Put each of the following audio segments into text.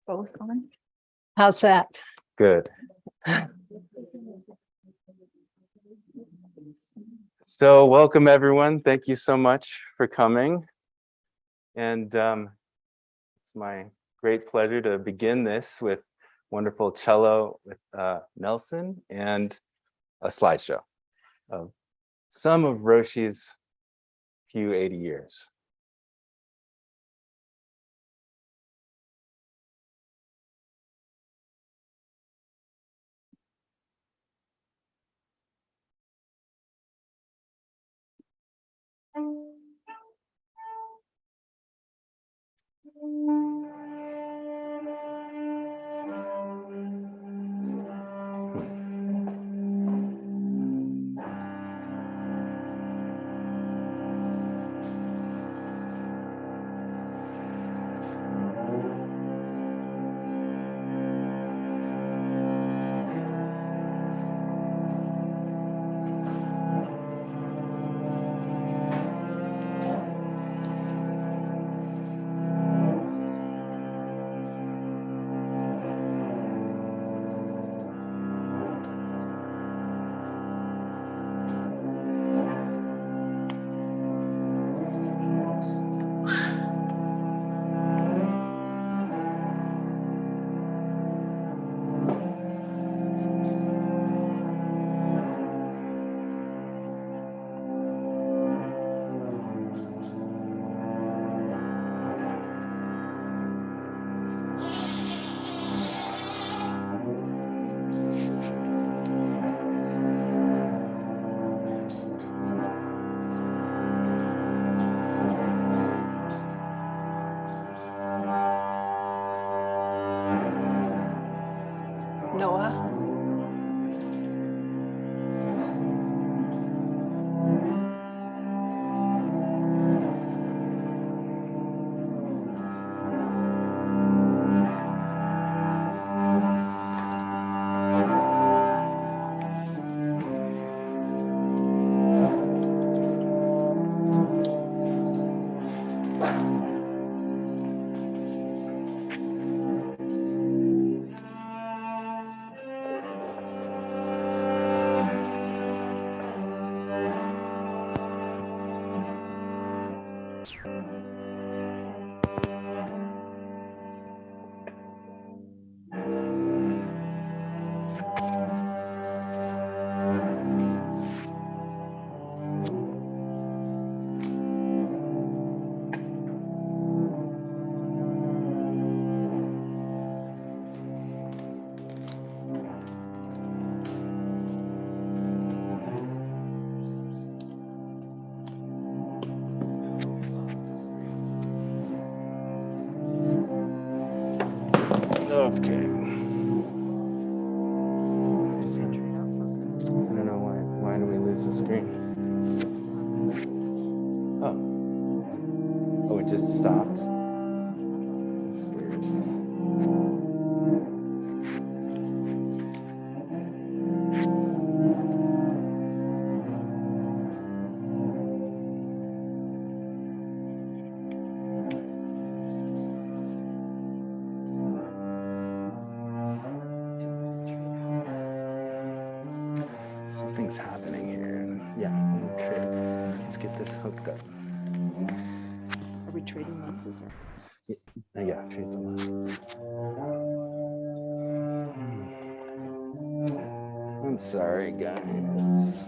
Both on? How's that? Good. So welcome everyone. Thank you so much for coming. And it's my great pleasure to begin this with wonderful cello with Nelson and a slideshow of some of Roshi's few 80 years. Noah? Okay. I don't know why do we lose the screen? Oh, it just stopped. That's weird. Something's happening here. Yeah, let's get this hooked up. Are we trading lenses or? Yeah, trade the lens. I'm sorry, guys.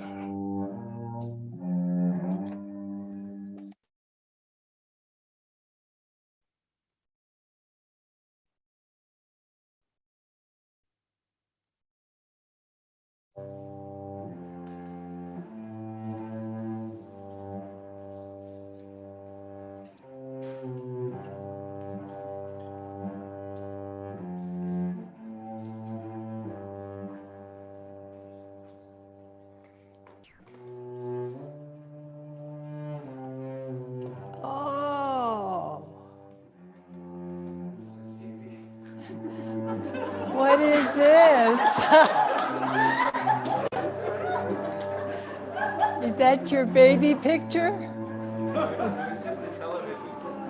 Oh. What is this? Is that your baby picture?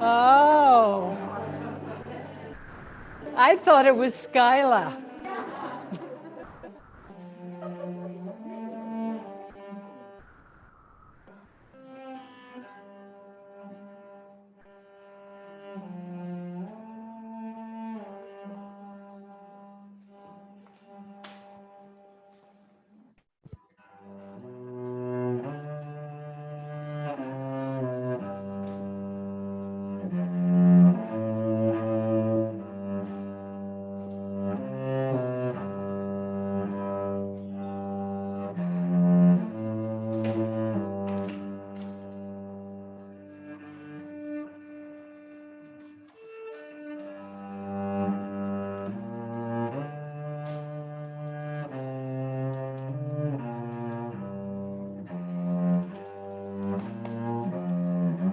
Oh. I thought it was Skyla.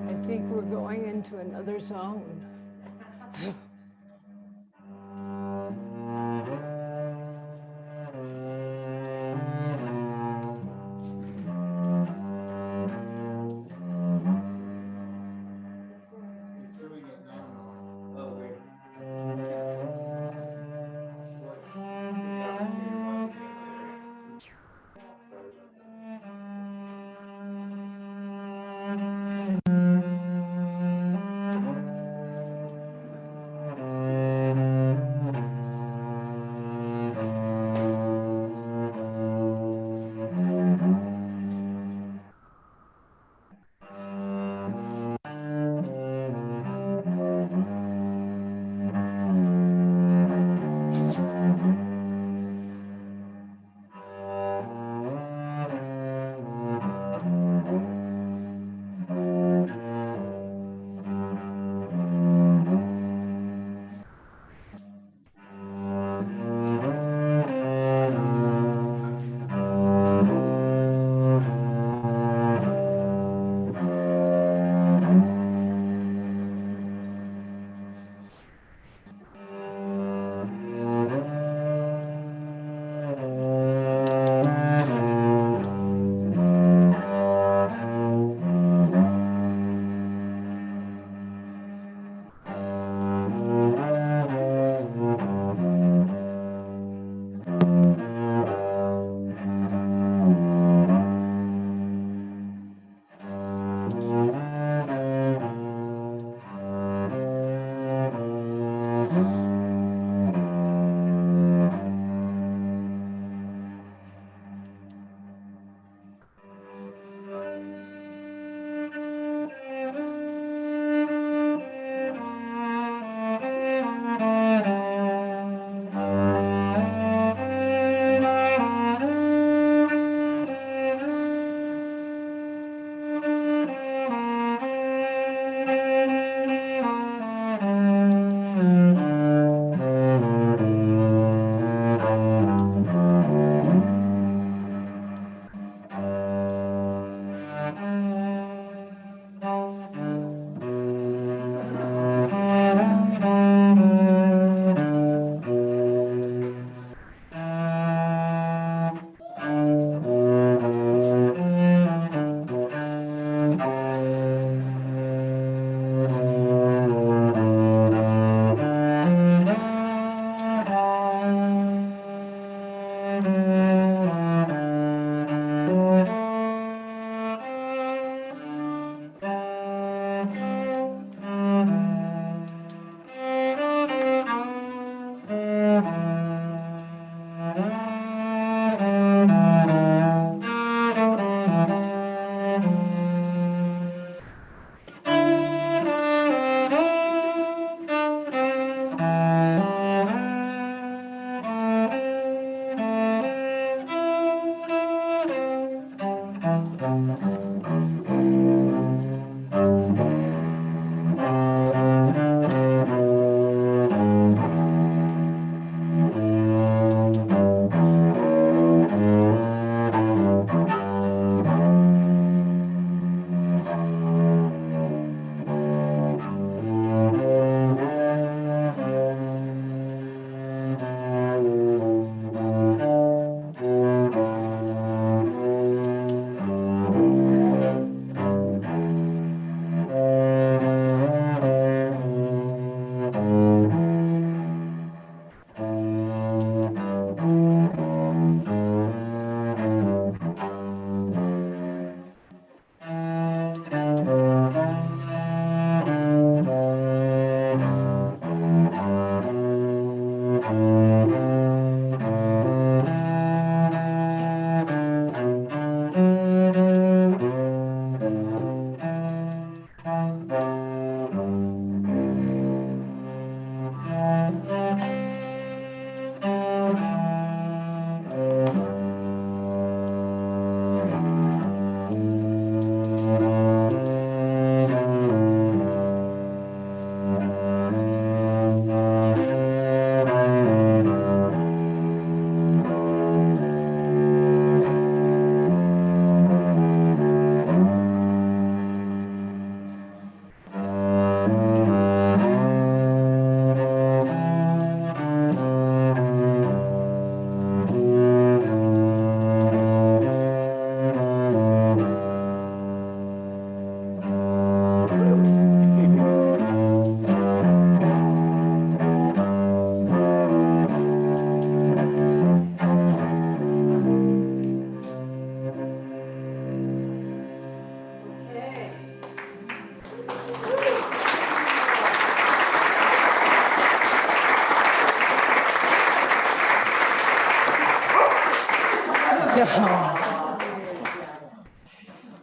I think we're going into another zone.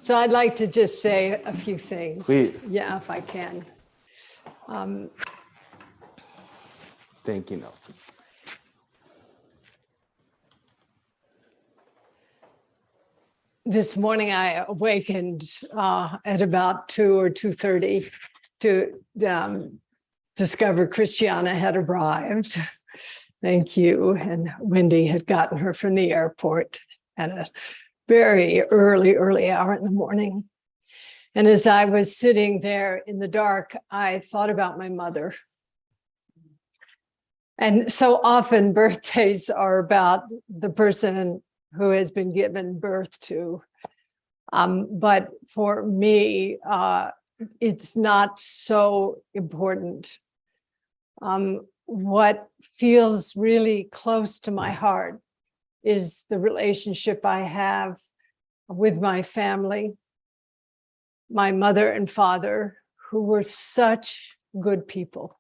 So I'd like to just say a few things. Please. Yeah, if I can. Thank you, Nelson. This morning I awakened at about 2 or 2:30 to discover Christiana had arrived. Thank you. And Wendy had gotten her from the airport at a very early hour in the morning. And as I was sitting there in the dark, I thought about my mother. And so often birthdays are about the person who has been given birth to. But for me, it's not so important. What feels really close to my heart is the relationship I have with my family, my mother and father, who were such good people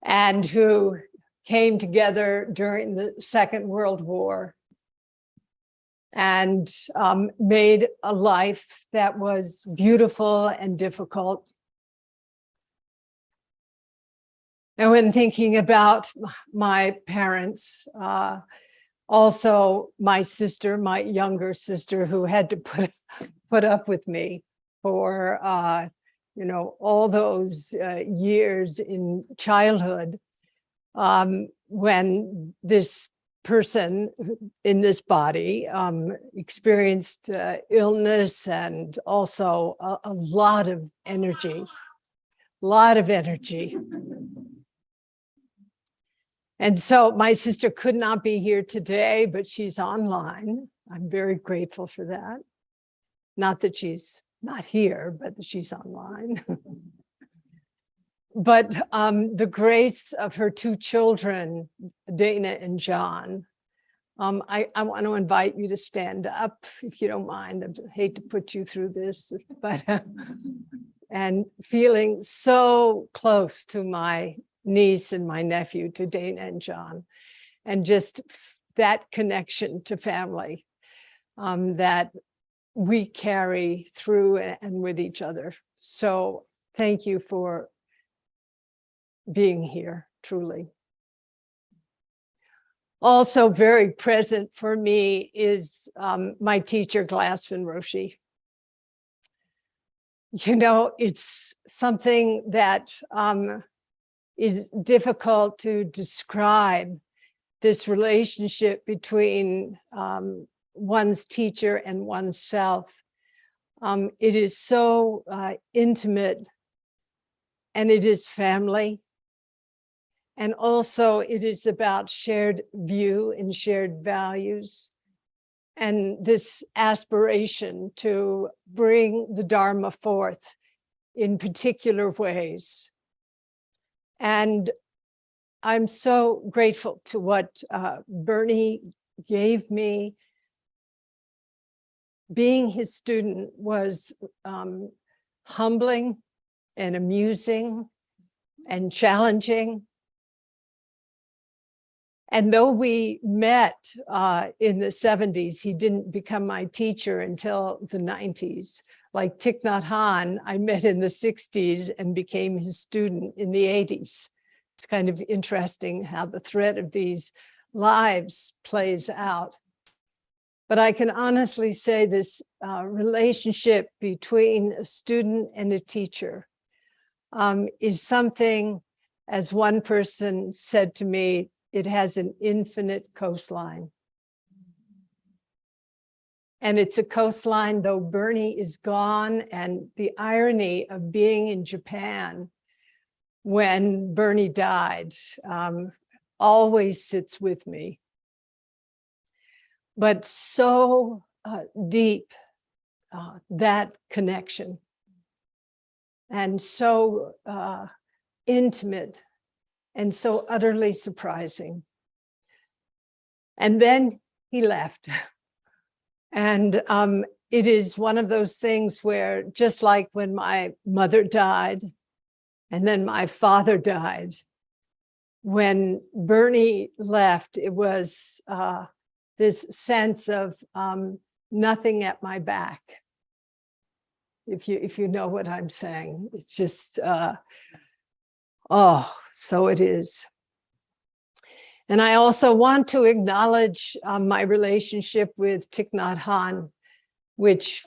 and who came together during the Second World War and made a life that was beautiful and difficult. And when thinking about my parents, also my sister, my younger sister, who had to put up with me for all those years in childhood, when this person in this body experienced illness and also a lot of energy. And so my sister could not be here today, but she's online. I'm very grateful for that. Not that she's not here, but that she's online. But the grace of her two children, Dana and Joan, I want to invite you to stand up, if you don't mind. I hate to put you through this, but and feeling so close to my niece and my nephew, to Dana and Joan, and just that connection to family that we carry through and with each other. So thank you for being here, truly. Also very present for me is my teacher, Glassman Roshi. You know, it's something that is difficult to describe, this relationship between one's teacher and oneself. It is so intimate, and it is family. And also it is about shared view and shared values, and this aspiration to bring the Dharma forth in particular ways. And I'm so grateful to what Bernie gave me. Being his student was humbling and amusing and challenging. And though we met in the 70s, he didn't become my teacher until the 90s. Like Thich Nhat Hanh, I met in the 60s and became his student in the 80s. It's kind of interesting how the thread of these lives plays out. But I can honestly say this relationship between a student and a teacher is something, as one person said to me, it has an infinite coastline. And it's a coastline, though Bernie is gone, and the irony of being in Japan when Bernie died always sits with me. But so deep, that connection, and so intimate, and so utterly surprising. And then he left. And it is one of those things where, just like when my mother died, and then my father died, when Bernie left, it was this sense of nothing at my back. If you know what I'm saying, it's just, oh, so it is. And I also want to acknowledge my relationship with Thich Nhat Hanh, which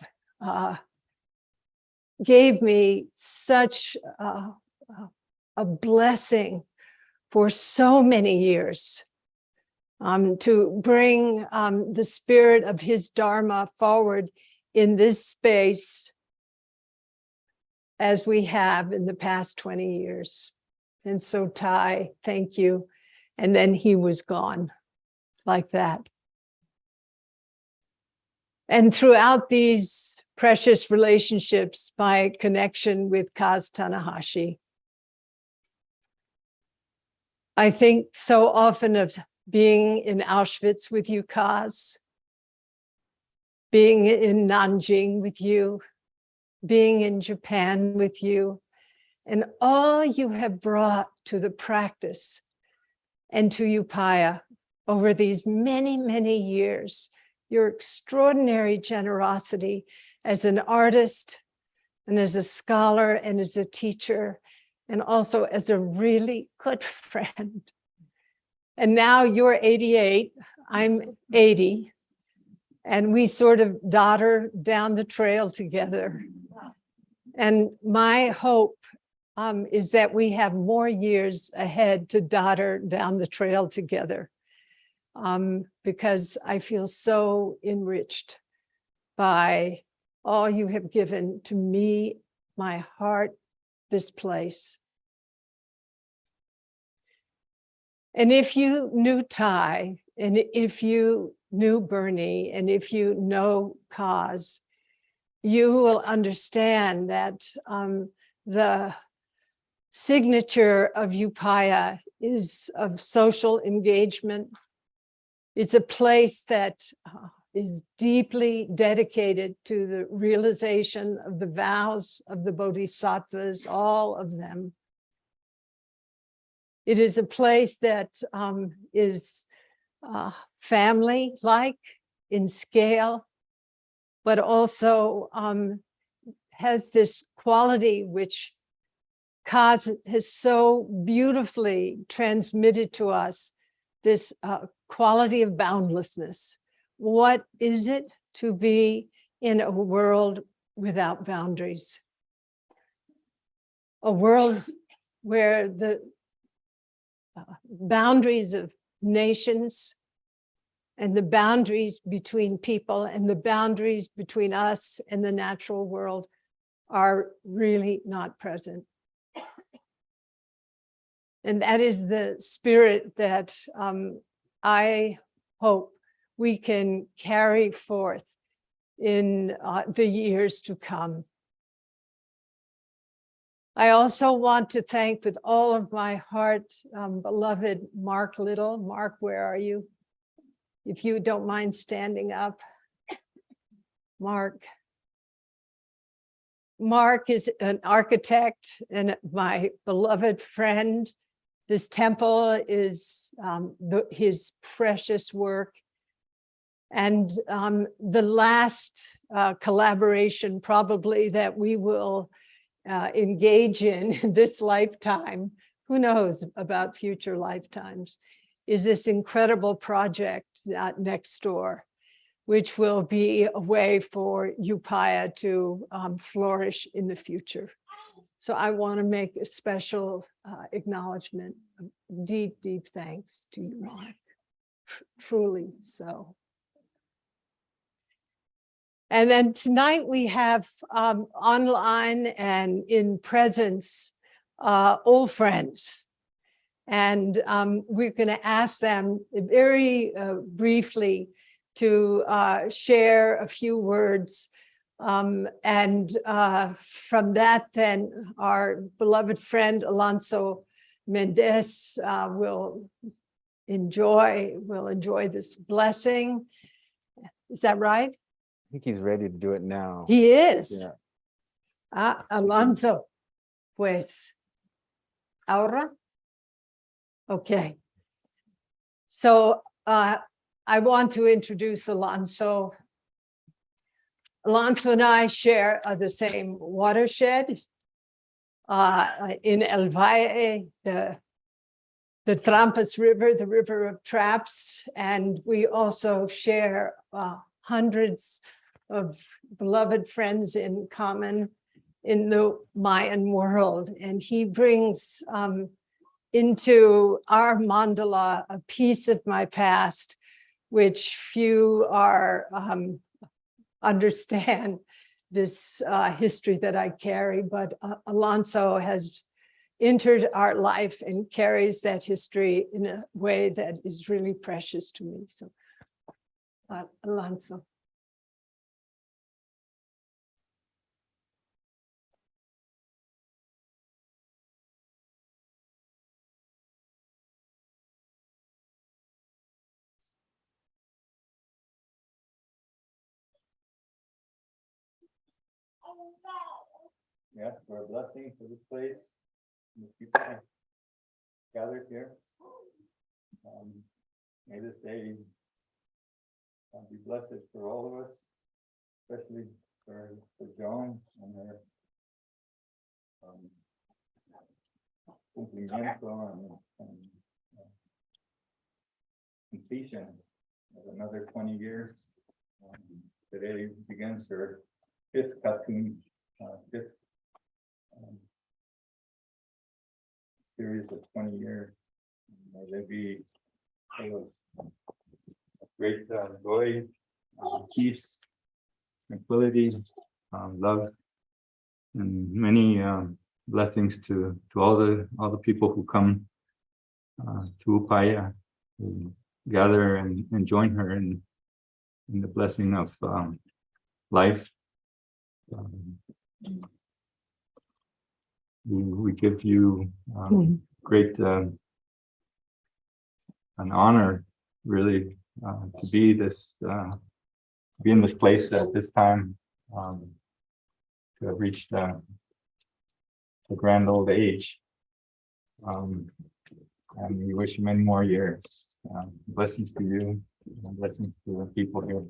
gave me such a blessing for so many years, to bring the spirit of his dharma forward in this space as we have in the past 20 years. And so Thai, thank you. And then he was gone like that. And throughout these precious relationships, my connection with Kaz Tanahashi, I think so often of being in Auschwitz with you, Kaz, being in Nanjing with you, being in Japan with you, and all you have brought to the practice and to Upaya over these many, many years, your extraordinary generosity as an artist and as a scholar and as a teacher, and also as a really good friend. And now you're 88, I'm 80, and we sort of dodder down the trail together. And my hope is that we have more years ahead to dodder down the trail together, because I feel so enriched by all you have given to me, my heart, this place. And if you knew Thai, and if you knew Bernie, and if you know Kaz, you will understand that the signature of Upaya is of social engagement. It's a place that is deeply dedicated to the realization of the vows of the bodhisattvas, all of them. It is a place that is family-like in scale, but also has this quality which Kaz has so beautifully transmitted to us, this quality of boundlessness. What is it to be in a world without boundaries? A world where the boundaries of nations and the boundaries between people and the boundaries between us and the natural world are really not present. And that is the spirit that I hope we can carry forth in the years to come. I also want to thank with all of my heart, beloved Mark Little. Mark, where are you? If you don't mind standing up. Mark. Mark is an architect and my beloved friend. This temple is his precious work. And the last collaboration probably that we will engage in this lifetime, who knows about future lifetimes, is this incredible project next door, which will be a way for Upaya to flourish in the future. So I want to make a special acknowledgement, deep, deep thanks to you, Mark, truly so. And then tonight we have online and in presence old friends. And we're going to ask them very briefly to share a few words. And from that, then our beloved friend Alonso Mendez will enjoy this blessing. Is that right? I think he's ready to do it now. He is. Yeah. Alonso, pues, ahora? Okay. So I want to introduce Alonso. Alonso and I share the same watershed in El Valle, the Trampas River, the River of Traps, and we also share hundreds of beloved friends in common in the Mayan world. And he brings into our mandala a piece of my past, which few are understand this history that I carry, but Alonso has entered our life and carries that history in a way that is really precious to me. So, Alonso. Yeah, for a blessing for this place, and the people gathered here. May this day be blessed for all of us, especially for Joan and her cumplimiento and completion of another 20 years. Today begins her fifth series of 20 years. May they be full of great joy, peace, tranquility, love, and many blessings to all the people who come to Upaya, who gather and join her in the blessing of life. We give you great an honor, really, to be in this place at this time, to have reached the grand old age, and we wish you many more years. Blessings to you, and blessings to the people here.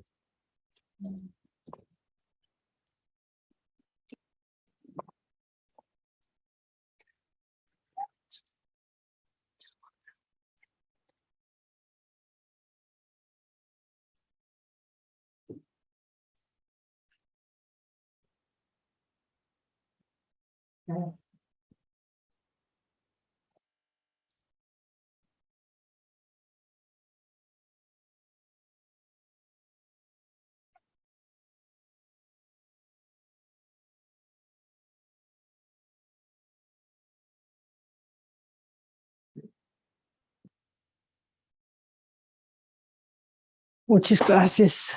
Muchas gracias.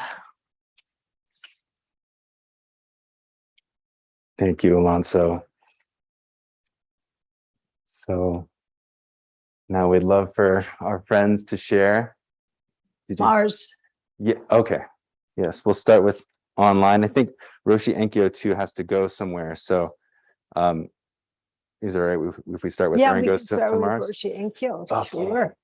Thank you, Alonso. So now we'd love for our friends to share. Mars. Yeah, okay. Yes, we'll start with online. I think Roshi Enkyo too has to go somewhere. So is it all right if we start with her and goes to Mars? Roshi Enkyo, Okay. sure.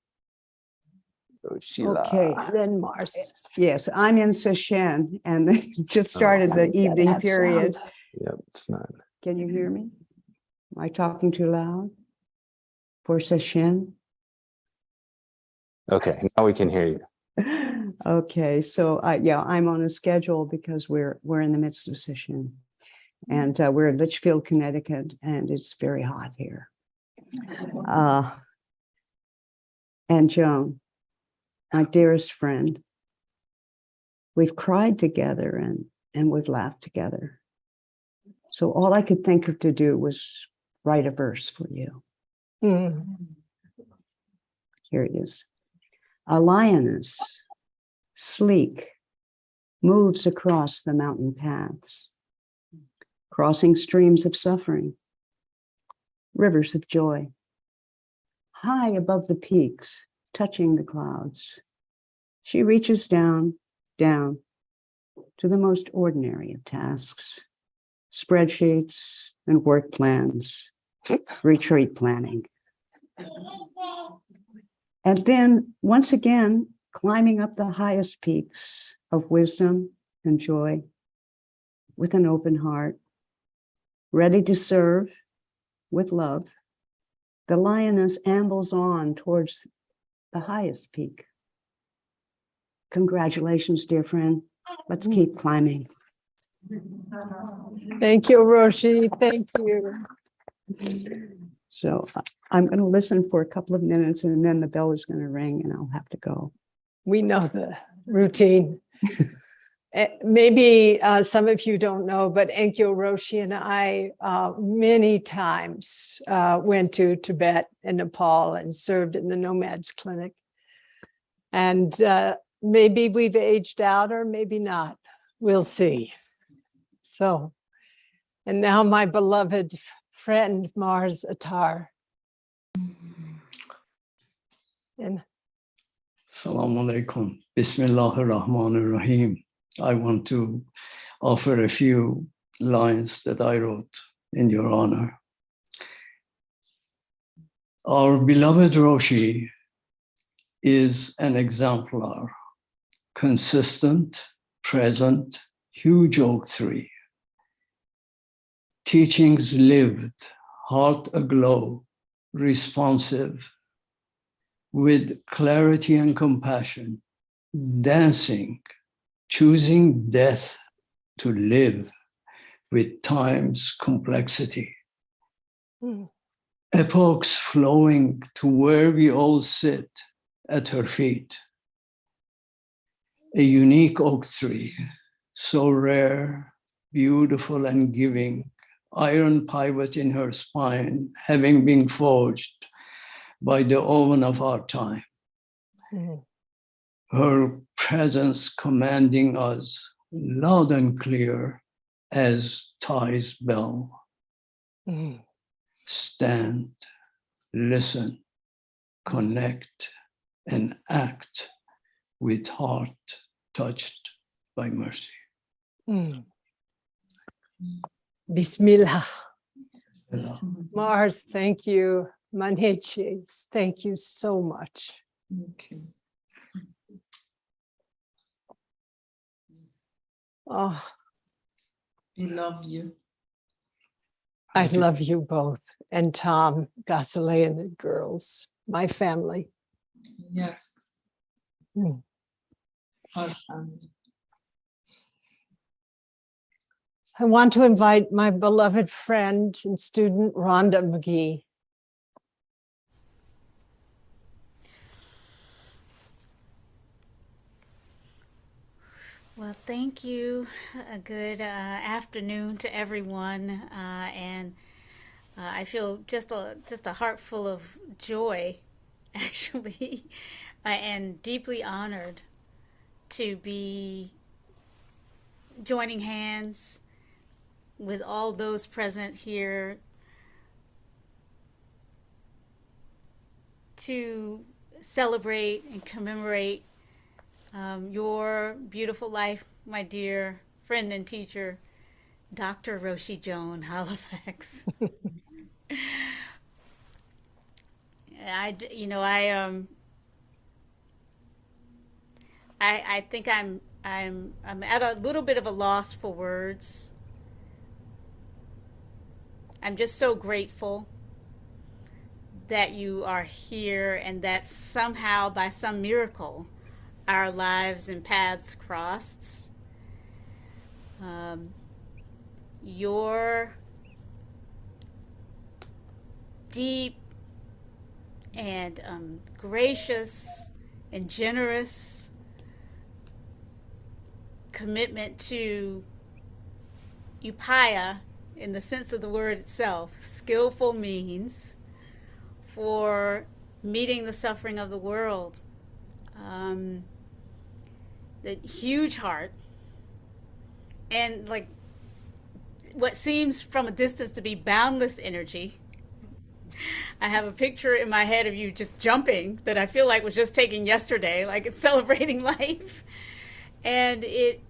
Sheila. Okay, Then Mars. yes, I'm in Session and they just started the evening That period. sound. Yep, it's not. Can you hear me? Am I talking too loud? For Session? Okay, now we can hear you. Okay, so yeah, I'm on a schedule because we're in the midst of Session. And we're in Litchfield, Connecticut, and it's very hot here. And Joan, my dearest friend, we've cried together and we've laughed together. So all I could think of to do was write a verse for you. Here it is. A lioness, sleek, moves across the mountain paths, crossing streams of suffering, rivers of joy, high above the peaks, touching the clouds. She reaches down to the most ordinary of tasks, spreadsheets and work plans, retreat planning. And then once again, climbing up the highest peaks of wisdom and joy, with an open heart, ready to serve with love, the lioness ambles on towards the highest peak. Congratulations, dear friend. Let's keep climbing. Thank you, Roshi. Thank you. So I'm going to listen for a couple of minutes and then the bell is going to ring and I'll have to go. We know the routine. Maybe some of you don't know, but Enkyo Roshi and I many times went to Tibet and Nepal and served in the Nomads Clinic. And maybe we've aged out or maybe not. We'll see. So, and now my beloved friend Mars Attar. And Assalamu alaikum. Bismillahir Rahmanir Rahim. I want to offer a few lines that I wrote in your honor. Our beloved Roshi is an exemplar, consistent, present, huge oak tree. Teachings lived, heart aglow, responsive, with clarity and compassion, dancing, choosing death to live with time's complexity. Epochs flowing to where we all sit at her feet. A unique oak tree, so rare, beautiful and giving, iron pivot in her spine, having been forged by the oven of our time. Her presence commanding us loud and clear as Thai's bell. Stand, listen, connect, and act with heart touched by mercy. Bismillah. Mars, thank you. Manheches, thank you so much. Okay. Oh, We love you. I love you both. And Tom, Gasale, and the girls, my family. Yes. Mm. Our family. I want to invite my beloved friend and student, Rhonda McGee. Well, thank you. A good afternoon to everyone, and I feel just a heart full of joy, actually, and deeply honored to be joining hands with all those present here to celebrate and commemorate your beautiful life, my dear friend and teacher, Dr. Roshi Joan Halifax. I think I'm at a little bit of a loss for words. I'm just so grateful that you are here and that somehow, by some miracle, our lives and paths crossed. Your deep and gracious and generous commitment to upaya, in the sense of the word itself, skillful means for meeting the suffering of the world. The huge heart, and like what seems from a distance to be boundless energy. I have a picture in my head of you just jumping that I feel like was just taken yesterday, like it's celebrating life. And it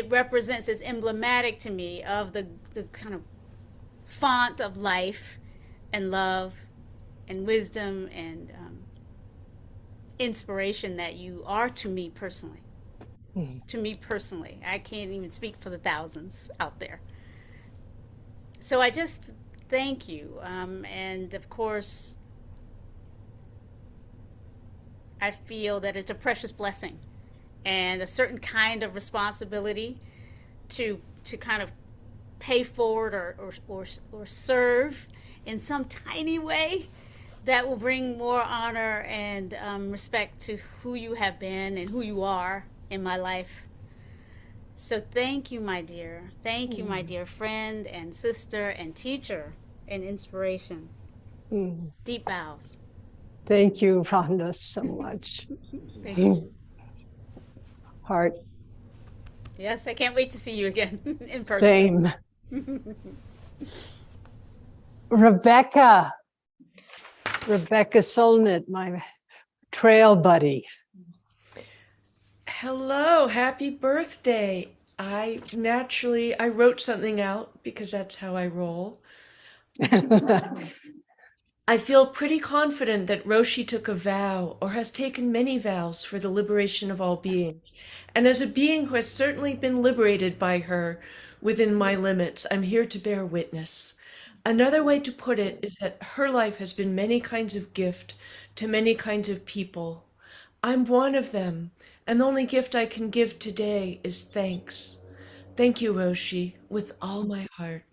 represents, it's emblematic to me of the kind of font of life and love and wisdom and inspiration that you are to me personally. to me personally. I can't even speak for the thousands out there. So I just thank you. And of course, I feel that it's a precious blessing and a certain kind of responsibility to kind of pay forward or serve in some tiny way that will bring more honor and respect to who you have been and who you are in my life. So thank you, my dear. Thank you, my dear friend and sister and teacher and inspiration. Deep bows. Thank you, Rhonda, so much. Thank you. Heart. Yes, I can't wait to see you again in person. Same. Rebecca Solnit, my trail buddy. Hello, happy birthday. I wrote something out because that's how I roll. I feel pretty confident that Roshi took a vow or has taken many vows for the liberation of all beings. And as a being who has certainly been liberated by her within my limits, I'm here to bear witness. Another way to put it is that her life has been many kinds of gift to many kinds of people. I'm one of them, and the only gift I can give today is thanks. Thank you, Roshi, with all my heart.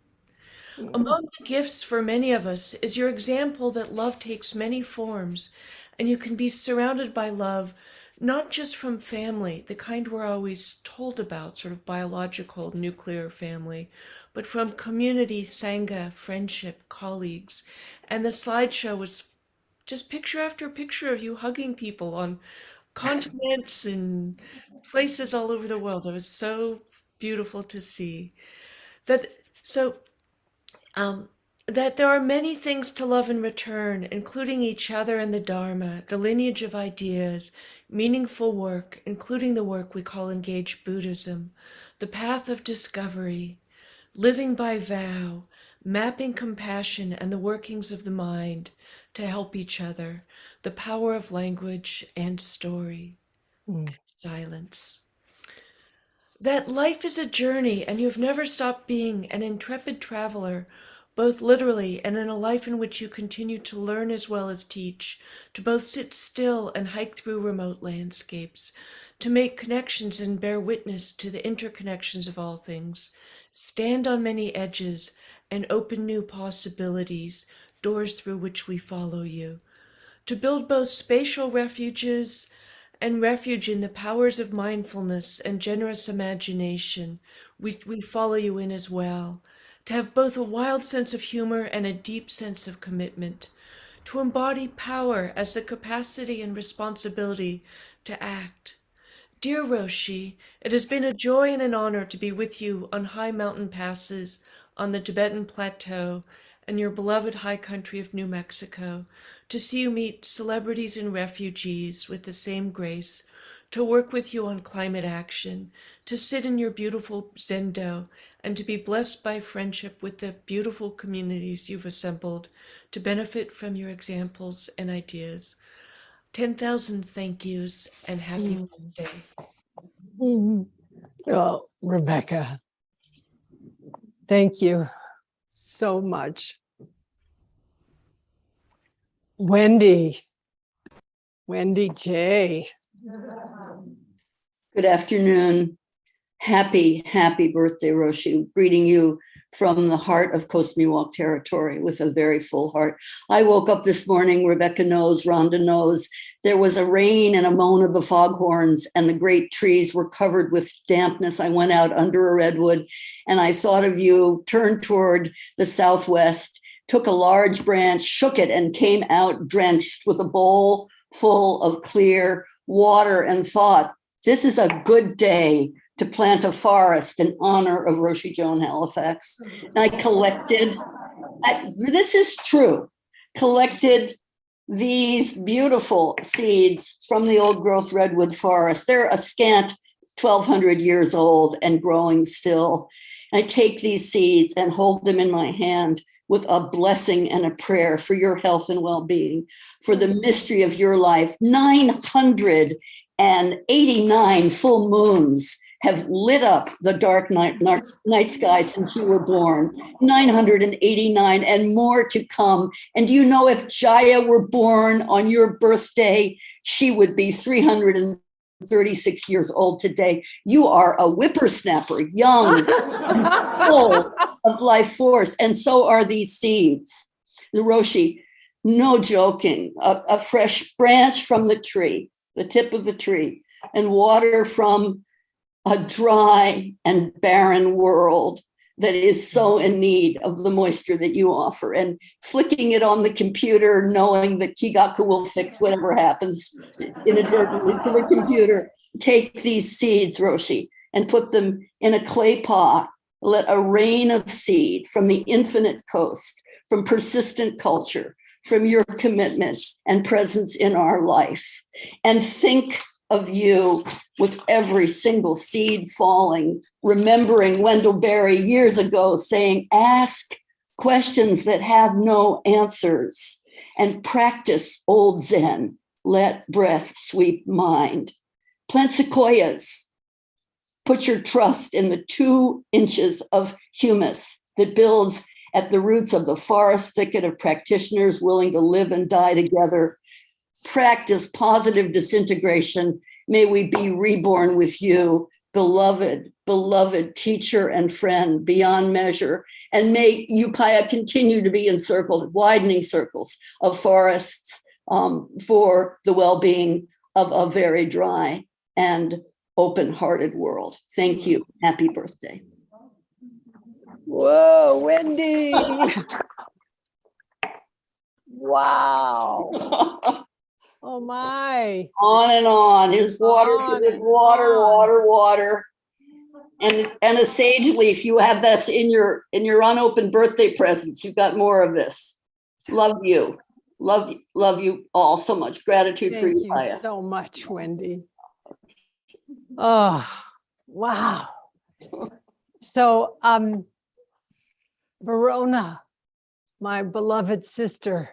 Among the gifts for many of us is your example that love takes many forms, and you can be surrounded by love, not just from family, the kind we're always told about, sort of biological, nuclear family, but from community, sangha, friendship, colleagues. And the slideshow was just picture after picture of you hugging people on continents and places all over the world. It was so beautiful to see. That so that there are many things to love in return, including each other and the Dharma, the lineage of ideas, meaningful work, including the work we call engaged Buddhism, the path of discovery, living by vow, mapping compassion and the workings of the mind to help each other, the power of language and story, and silence. That life is a journey and you've never stopped being an intrepid traveler, both literally and in a life in which you continue to learn as well as teach, to both sit still and hike through remote landscapes, to make connections and bear witness to the interconnections of all things, stand on many edges and open new possibilities, doors through which we follow you, to build both spatial refuges and refuge in the powers of mindfulness and generous imagination, we follow you in as well. To have both a wild sense of humor and a deep sense of commitment. To embody power as the capacity and responsibility to act. Dear Roshi, it has been a joy and an honor to be with you on high mountain passes, on the Tibetan Plateau, and your beloved high country of New Mexico, to see you meet celebrities and refugees with the same grace, to work with you on climate action, to sit in your beautiful zendo, and to be blessed by friendship with the beautiful communities you've assembled, to benefit from your examples and ideas. 10,000 thank yous and happy birthday. Oh, Rebecca, thank you so much. Wendy J. Good afternoon. Happy birthday, Roshi. Greeting you from the heart of Coast Miwok territory with a very full heart. I woke up this morning, Rebecca knows, Rhonda knows, there was a rain and a moan of the foghorns and the great trees were covered with dampness. I went out under a redwood and I thought of you, turned toward the southwest, took a large branch, shook it and came out drenched with a bowl full of clear water and thought, this is a good day to plant a forest in honor of Roshi Joan Halifax. And I collected, this is true, collected these beautiful seeds from the old growth redwood forest. They're a scant 1,200 years old and growing still. I take these seeds and hold them in my hand with a blessing and a prayer for your health and well-being, for the mystery of your life. 900 and 89 full moons have lit up the dark night sky since you were born. 989 and more to come. And do you know, if Jaya were born on your birthday, she would be 336 years old today. You are a whippersnapper, young, full of life force. And so are these seeds. The Roshi, no joking, a fresh branch from the tree, the tip of the tree, and water from a dry and barren world that is so in need of the moisture that you offer, and flicking it on the computer, knowing that Kigaku will fix whatever happens inadvertently to the computer. Take these seeds, Roshi, and put them in a clay pot. Let a rain of seed from the infinite coast, from persistent culture, from your commitment and presence in our life. And think of you with every single seed falling, remembering Wendell Berry years ago saying, ask questions that have no answers, and practice old Zen, let breath sweep mind. Plant sequoias. Put your trust in the 2 inches of humus that builds at the roots of the forest thicket of practitioners willing to live and die together. Practice positive disintegration. May we be reborn with you, beloved, beloved teacher and friend beyond measure. And may Upaya continue to be encircled, widening circles of forests for the well-being of a very dry and open-hearted world. Thank you. Happy birthday. Whoa, Wendy. Wow. Oh my. On and on. Here's water, On here's and water, on. water, water. And a sage leaf. You have this in your unopened birthday presents. You've got more of this. Love you. Love you all so much. Gratitude for Thank you, you Maya. so much, Wendy. Oh, wow. So, Verona, my beloved sister.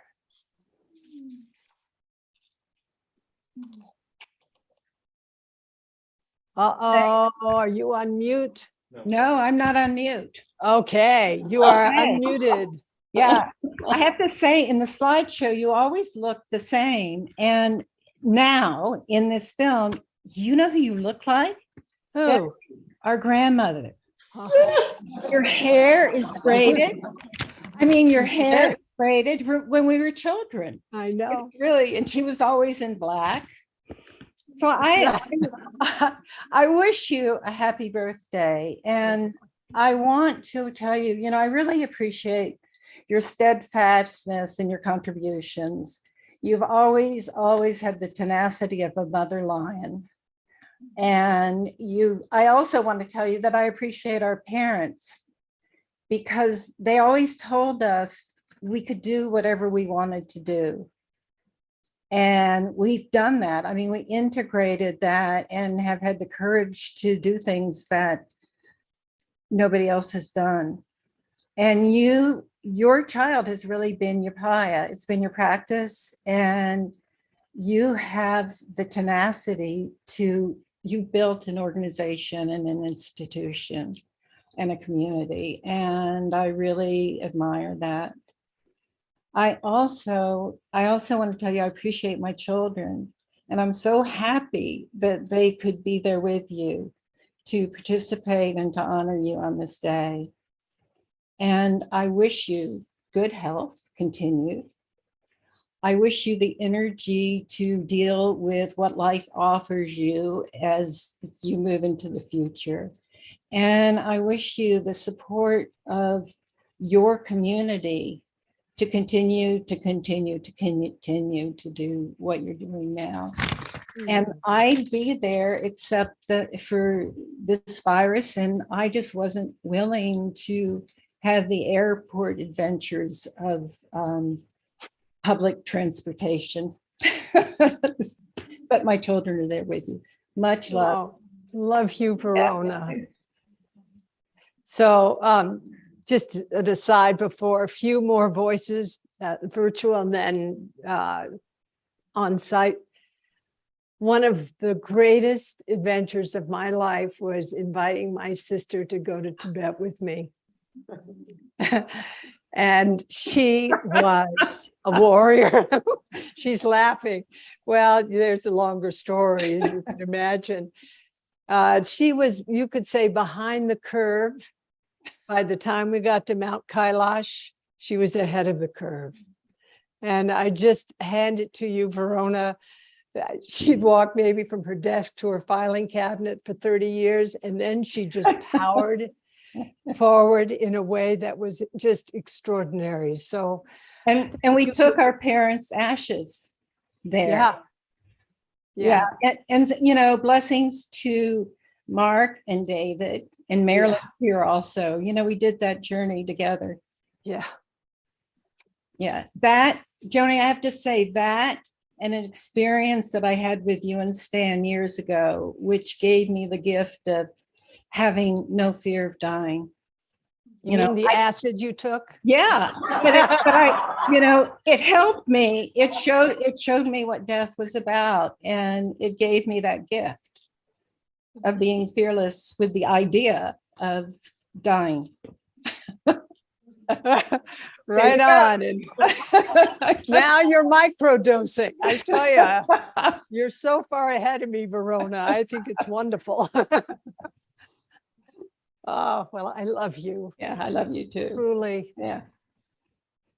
Uh-oh, are you on mute? No, I'm not on mute. Okay, you are Okay. unmuted. Yeah, I have to say, in the slideshow, you always look the same. And now in this film, you know who you look like? Who? Our grandmother. Oh, Your hair is braided. I mean, your hair is braided when we were children. I know. It's really, and she was always in black. So I wish you a happy birthday. And I want to tell you, you know, I really appreciate your steadfastness and your contributions. You've always had the tenacity of a mother lion. And I also want to tell you that I appreciate our parents, because they always told us we could do whatever we wanted to do. And we've done that. I mean, we integrated that and have had the courage to do things that nobody else has done. And your child has really been your Upaya. It's been your practice, and you have the tenacity you've built an organization and an institution and a community. And I really admire that. I also want to tell you, I appreciate my children, and I'm so happy that they could be there with you to participate and to honor you on this day. And I wish you good health, continued. I wish you the energy to deal with what life offers you as you move into the future. And I wish you the support of your community to continue to do what you're doing now. And I'd be there except that for this virus, and I just wasn't willing to have the airport adventures of public transportation. But my children are there with you. Much love. Oh, love you, Verona. So just an aside before, a few more voices, virtual and then on site. one of the greatest adventures of my life was inviting my sister to go to Tibet with me. And she was a warrior. She's laughing. Well, there's a longer story, as you can imagine. She was, you could say, behind the curve. By the time we got to Mount Kailash, she was ahead of the curve. And I just hand it to you, Verona. She'd walk maybe from her desk to her filing cabinet for 30 years, and then she just powered forward in a way that was just extraordinary. So, And we took our parents' ashes there. yeah. And you know, blessings to Mark and David and Marilyn's here also. You know, we did that journey together. Yeah. Yeah. That, Joni, I have to say that and an experience that I had with you and Stan years ago, which gave me the gift of having no fear of dying. You mean the acid you took? Yeah, but I, you know, it helped me. It showed me what death was about, and it gave me that gift of being fearless with the idea of dying. Right on. And now you're microdosing. I tell you, you're so far ahead of me, Verona. I think it's wonderful. Oh, well, I love you. Yeah, I love you too. Truly. Yeah.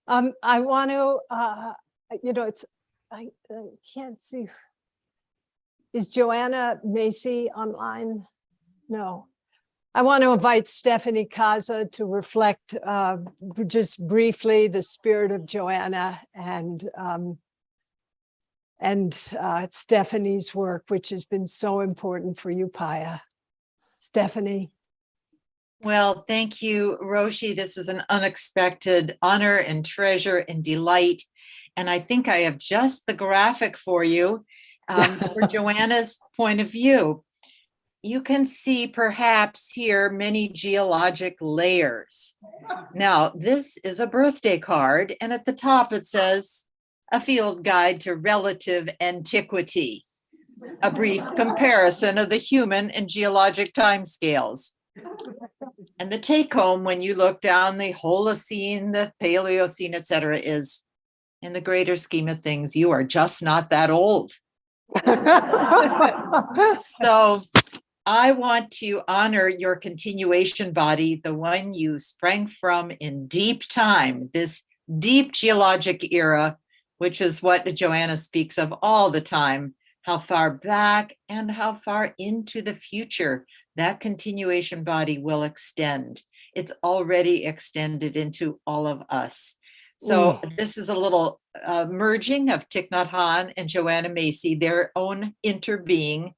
I want to, you know, I can't see. Is Joanna Macy online? No. I want to invite Stephanie Kaza to reflect just briefly the spirit of Joanna and Stephanie's work, which has been so important for you, Paya. Stephanie. Well, thank you, Roshi. This is an unexpected honor and treasure and delight. And I think I have just the graphic for you for Joanna's point of view. You can see perhaps here many geologic layers. Now, this is a birthday card, and at the top it says, "A field guide to relative antiquity, a brief comparison of the human and geologic timescales." And the take home when you look down the Holocene, the Paleocene, et cetera, is in the greater scheme of things, you are just not that old. So I want to honor your continuation body, the one you sprang from in deep time, this deep geologic era, which is what Joanna speaks of all the time, how far back and how far into the future that continuation body will extend. It's already extended into all of us. So this is a little merging of Thich Nhat Hanh and Joanna Macy, their own interbeing,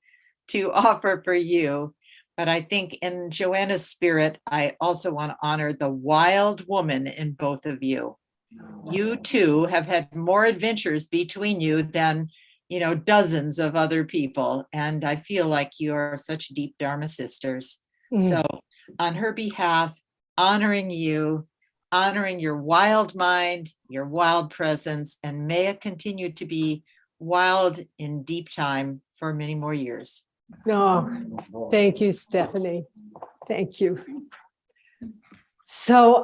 to offer for you. But I think in Joanna's spirit, I also want to honor the wild woman in both of you. You two have had more adventures between you than, you know, dozens of other people. And I feel like you're such deep Dharma sisters. So on her behalf, honoring you, honoring your wild mind, your wild presence, and may it continue to be wild in deep time for many more years. Oh, thank you, Stephanie. Thank you. So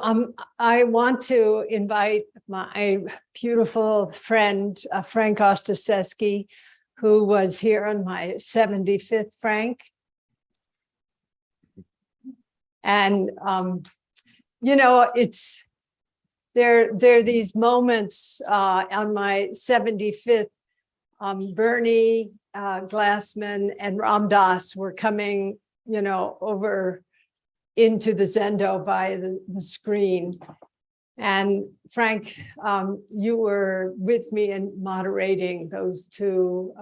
I want to invite my beautiful friend, Frank Ostaseski, who was here on my 75th, Frank. And, you know, there are these moments on my 75th, Bernie Glassman and Ram Dass were coming, you know, over into the Zendo by the screen. And Frank, you were with me in moderating those two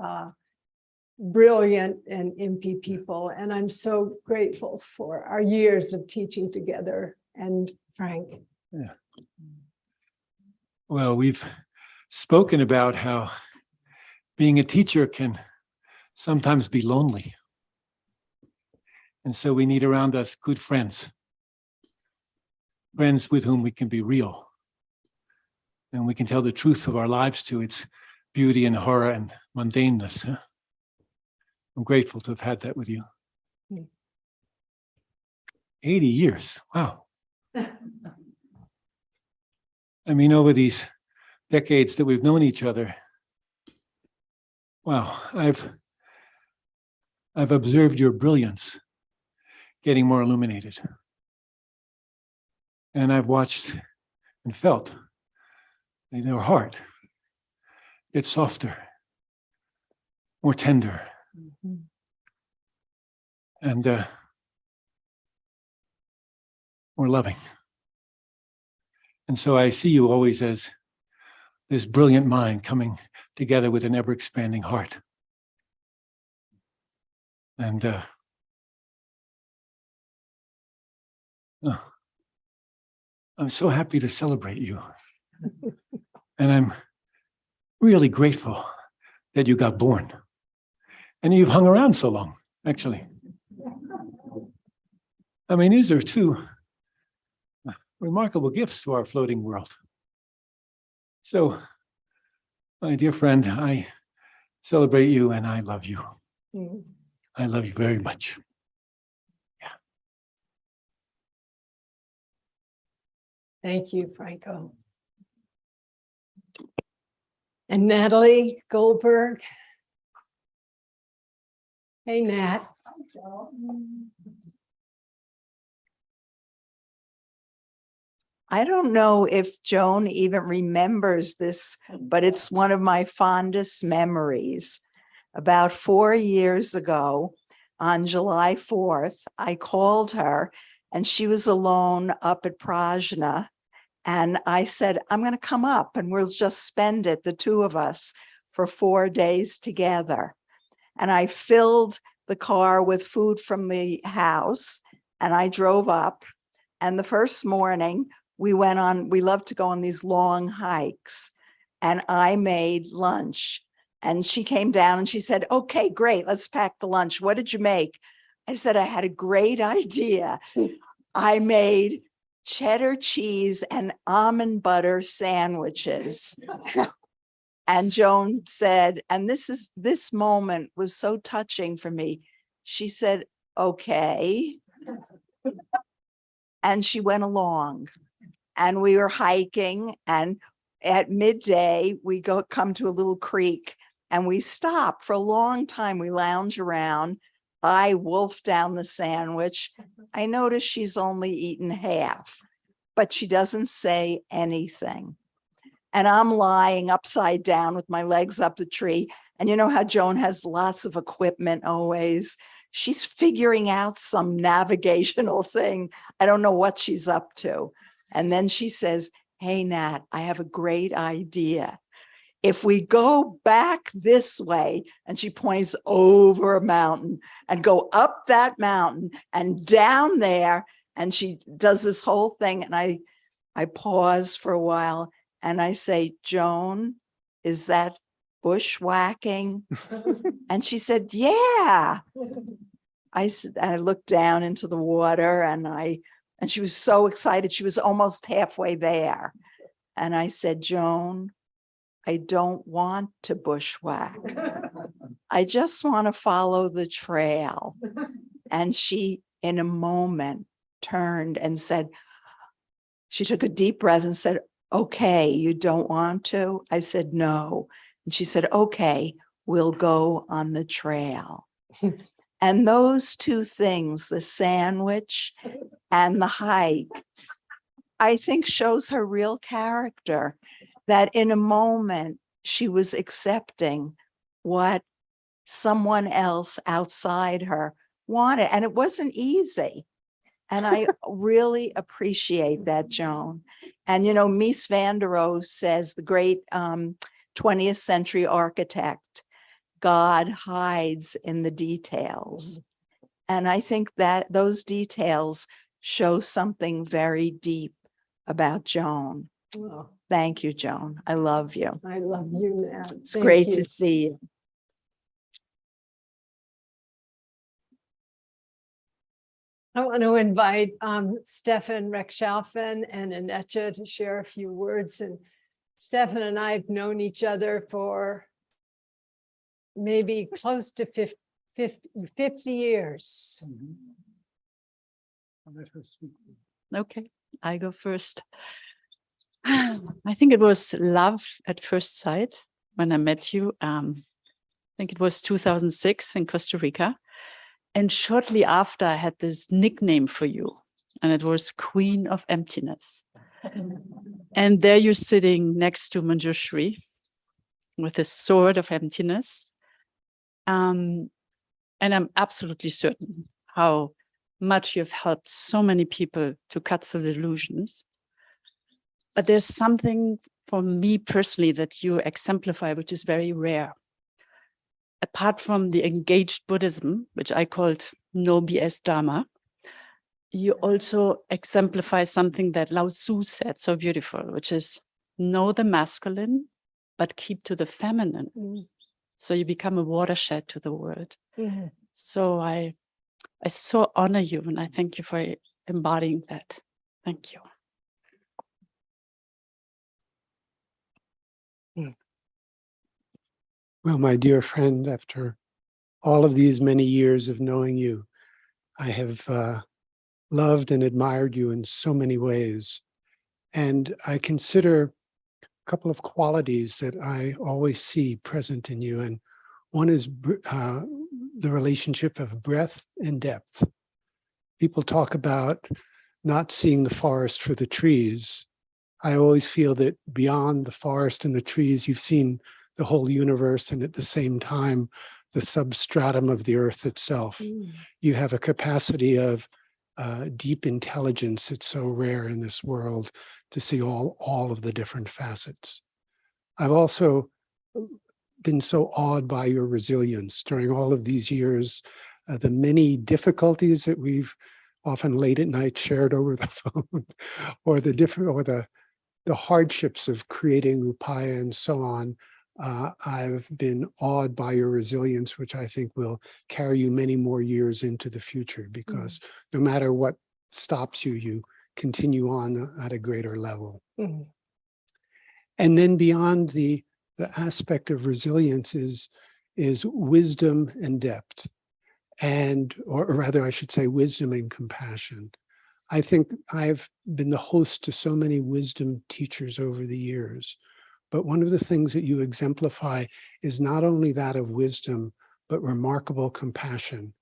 brilliant and impy people. And I'm so grateful for our years of teaching together. And Frank. Yeah. Well, we've spoken about how being a teacher can sometimes be lonely. And so we need around us good friends, friends with whom we can be real. And we can tell the truth of our lives to, its beauty and horror and mundaneness. Huh? I'm grateful to have had that with you. Mm. 80 years. Wow. I mean, over these decades that we've known each other, wow, I've observed your brilliance getting more illuminated. And I've watched and felt your heart get softer, more tender, and more loving. And so I see you always as this brilliant mind coming together with an ever-expanding heart. And I'm so happy to celebrate you. And I'm really grateful that you got born. And you've hung around so long, actually. I mean, these are two remarkable gifts to our floating world. So, my dear friend, I celebrate you and I love you. Mm. I love you very much. Thank you, Franco. And Natalie Goldberg. Hey, Nat. I don't know if Joan even remembers this, but it's one of my fondest memories. About 4 years ago, on July 4th, I called her and she was alone up at Prajna. And I said, I'm going to come up and we'll just spend it, the two of us, for 4 days together. And I filled the car with food from the house and I drove up. And the first morning we love to go on these long hikes. And I made lunch. And she came down and she said, okay, great, let's pack the lunch. What did you make? I said, I had a great idea. I made cheddar cheese and almond butter sandwiches. And Joan said, and this moment was so touching for me. She said, okay. And she went along and we were hiking, and at midday we come to a little creek and we stop for a long time. We lounge around. I wolf down the sandwich. I notice she's only eaten half, but she doesn't say anything. And I'm lying upside down with my legs up the tree. And you know how Joan has lots of equipment always. She's figuring out some navigational thing. I don't know what she's up to. And then she says, hey, Nat, I have a great idea. If we go back this way, and she points over a mountain and go up that mountain and down there, and she does this whole thing. And I pause for a while and I say, Joan, is that bushwhacking? And she said, yeah. I looked down into the water and she was so excited. She was almost halfway there. And I said, Joan, I don't want to bushwhack. I just want to follow the trail. And she, in a moment, turned and said, she took a deep breath and said, okay, you don't want to? I said, no. And she said, okay, we'll go on the trail. And those two things, the sandwich and the hike, I think shows her real character, that in a moment she was accepting what someone else outside her wanted. And it wasn't easy. And I really appreciate that, Joan. And, you know, Mies van der Rohe says, the great 20th century architect, God hides in the details. And I think that those details show something very deep about Joan. Oh, Thank you, Joan. I love you. I love you, Nat. It's Thank great you. to see you. I want to invite Stefan Rechtschaffen and Anetja to share a few words. And Stefan and I have known each other for maybe close to 50 years. I'll let her speak. Okay, I go first. I think it was love at first sight when I met you. I think it was 2006 in Costa Rica. And shortly after, I had this nickname for you, and it was Queen of Emptiness. And there you're sitting next to Manjushri with a sword of emptiness. And I'm absolutely certain how much you've helped so many people to cut through the illusions. But there's something for me personally that you exemplify, which is very rare. Apart from the engaged Buddhism, which I called no BS Dharma, you also exemplify something that Lao Tzu said so beautiful, which is know the masculine, but keep to the feminine. So you become a watershed to the world. So I so honor you, and I thank you for embodying that. Thank you. Well, my dear friend, after all of these many years of knowing you, I have loved and admired you in so many ways. And I consider a couple of qualities that I always see present in you. And one is the relationship of breadth and depth. People talk about not seeing the forest for the trees. I always feel that beyond the forest and the trees, you've seen the whole universe, and at the same time, the substratum of the earth itself. You have a capacity of deep intelligence. It's so rare in this world to see all of the different facets. I've also been so awed by your resilience during all of these years, the many difficulties that we've often late at night shared over the phone, or the hardships of creating upaya and so on. I've been awed by your resilience, which I think will carry you many more years into the future, because no matter what stops you, you continue on at a greater level. And then beyond the aspect of resilience is wisdom and depth, or rather I should say wisdom and compassion. I think I've been the host to so many wisdom teachers over the years. But one of the things that you exemplify is not only that of wisdom, but remarkable compassion.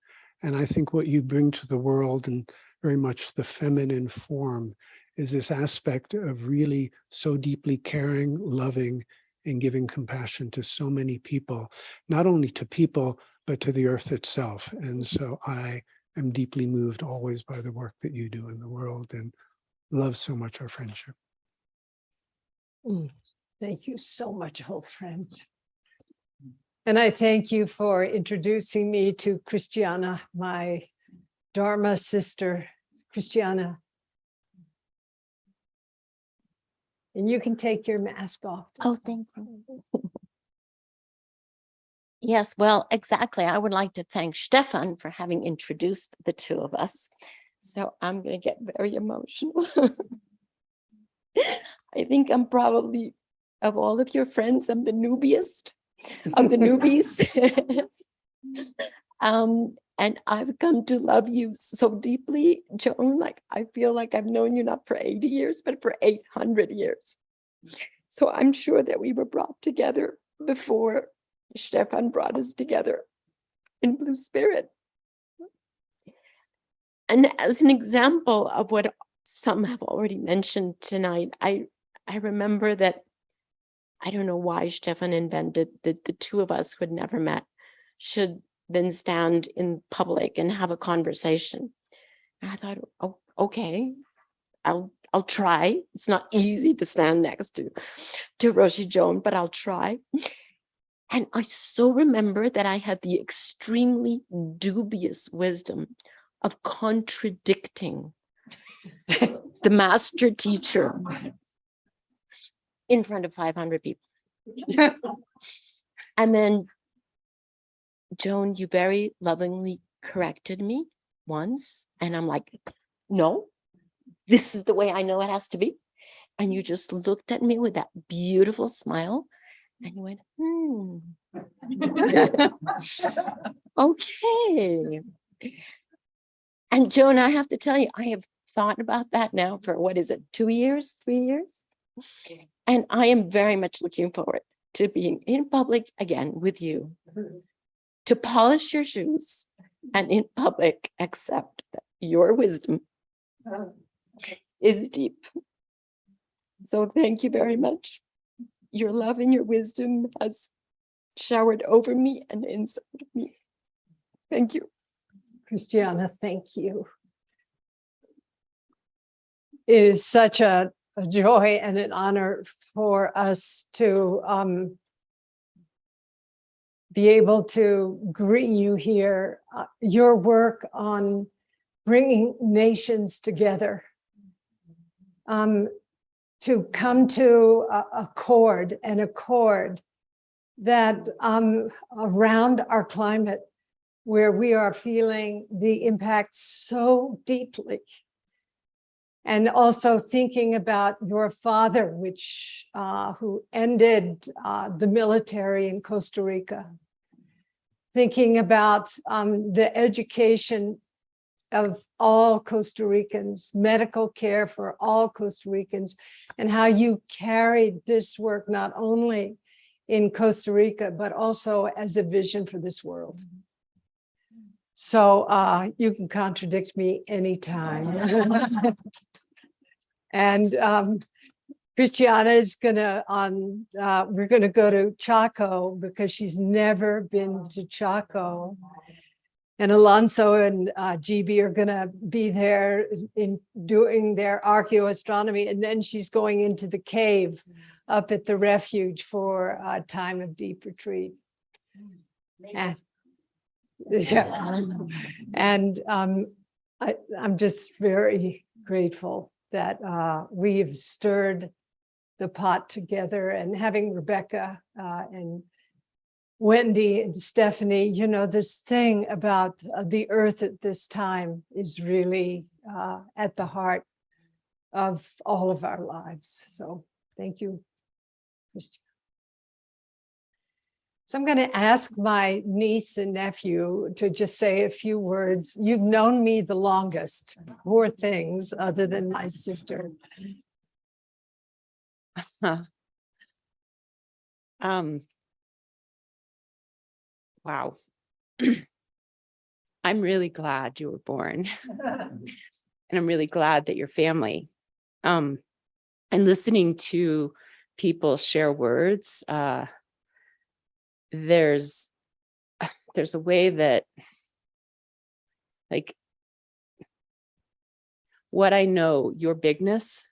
And I think what you bring to the world, and very much the feminine form, is this aspect of really so deeply caring, loving, and giving compassion to so many people, not only to people, but to the earth itself. And so I am deeply moved always by the work that you do in the world, and love so much our friendship. Thank you so much, old friend. And I thank you for introducing me to Christiana, my Dharma sister, Christiana. And you can take your mask off. Oh, thank you. Yes, well, exactly. I would like to thank Stefan for having introduced the two of us. So I'm going to get very emotional. I think I'm probably, of all of your friends, I'm the newbiest of the newbies. And I've come to love you so deeply, Joan. Like, I feel like I've known you not for 80 years, but for 800 years. So I'm sure that we were brought together before Stefan brought us together in Blue Spirit. And as an example of what some have already mentioned tonight, I remember that, I don't know why Stefan invented that the two of us who had never met should then stand in public and have a conversation. And I thought, oh, okay, I'll try. It's not easy to stand next to Roshi Joan, but I'll try. And I so remember that I had the extremely dubious wisdom of contradicting the master teacher in front of 500 people. And then, Joan, you very lovingly corrected me once. And I'm like, no, this is the way I know it has to be. And you just looked at me with that beautiful smile. And you went, Okay. And Joan, I have to tell you, I have thought about that now for what is it, 2 years, 3 years? And I am very much looking forward to being in public again with you, to polish your shoes and in public accept that your wisdom is deep. So thank you very much. Your love and your wisdom has showered over me and inside of me. Thank you. Christiana, thank you. It is such a joy and an honor for us to be able to greet you here. Your work on bringing nations together, to come to an accord that around our climate, where we are feeling the impact so deeply. And also thinking about your father, who ended the military in Costa Rica. Thinking about the education of all Costa Ricans, medical care for all Costa Ricans, and how you carried this work not only in Costa Rica, but also as a vision for this world. So you can contradict me anytime. And Christiana is we're gonna go to Chaco because she's never been to Chaco. And Alonso and GB are gonna be there in doing their archaeoastronomy. And then she's going into the cave up at the refuge for a time of deep retreat. And, yeah. And I'm just very grateful that we've stirred the pot together, and having Rebecca and Wendy and Stephanie, you know, this thing about the earth at this time is really at the heart of all of our lives. So thank you, Christian. So I'm going to ask my niece and nephew to just say a few words. You've known me the longest, poor things, other than my sister. Wow. I'm really glad you were born. And I'm really glad that your family, and listening to people share words, there's a way that, like, what I know, your bigness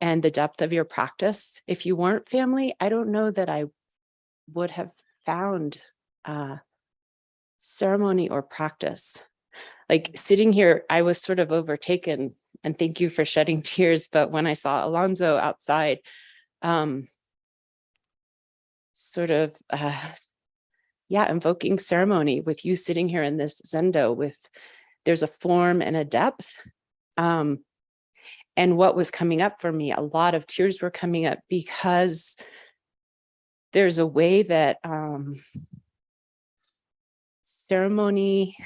and the depth of your practice, if you weren't family, I don't know that I would have found ceremony or practice. Like sitting here, I was sort of overtaken, and thank you for shedding tears. But when I saw Alonso outside, invoking ceremony with you sitting here in this zendo, there's a form and a depth. And what was coming up for me, a lot of tears were coming up, because there's a way that ceremony,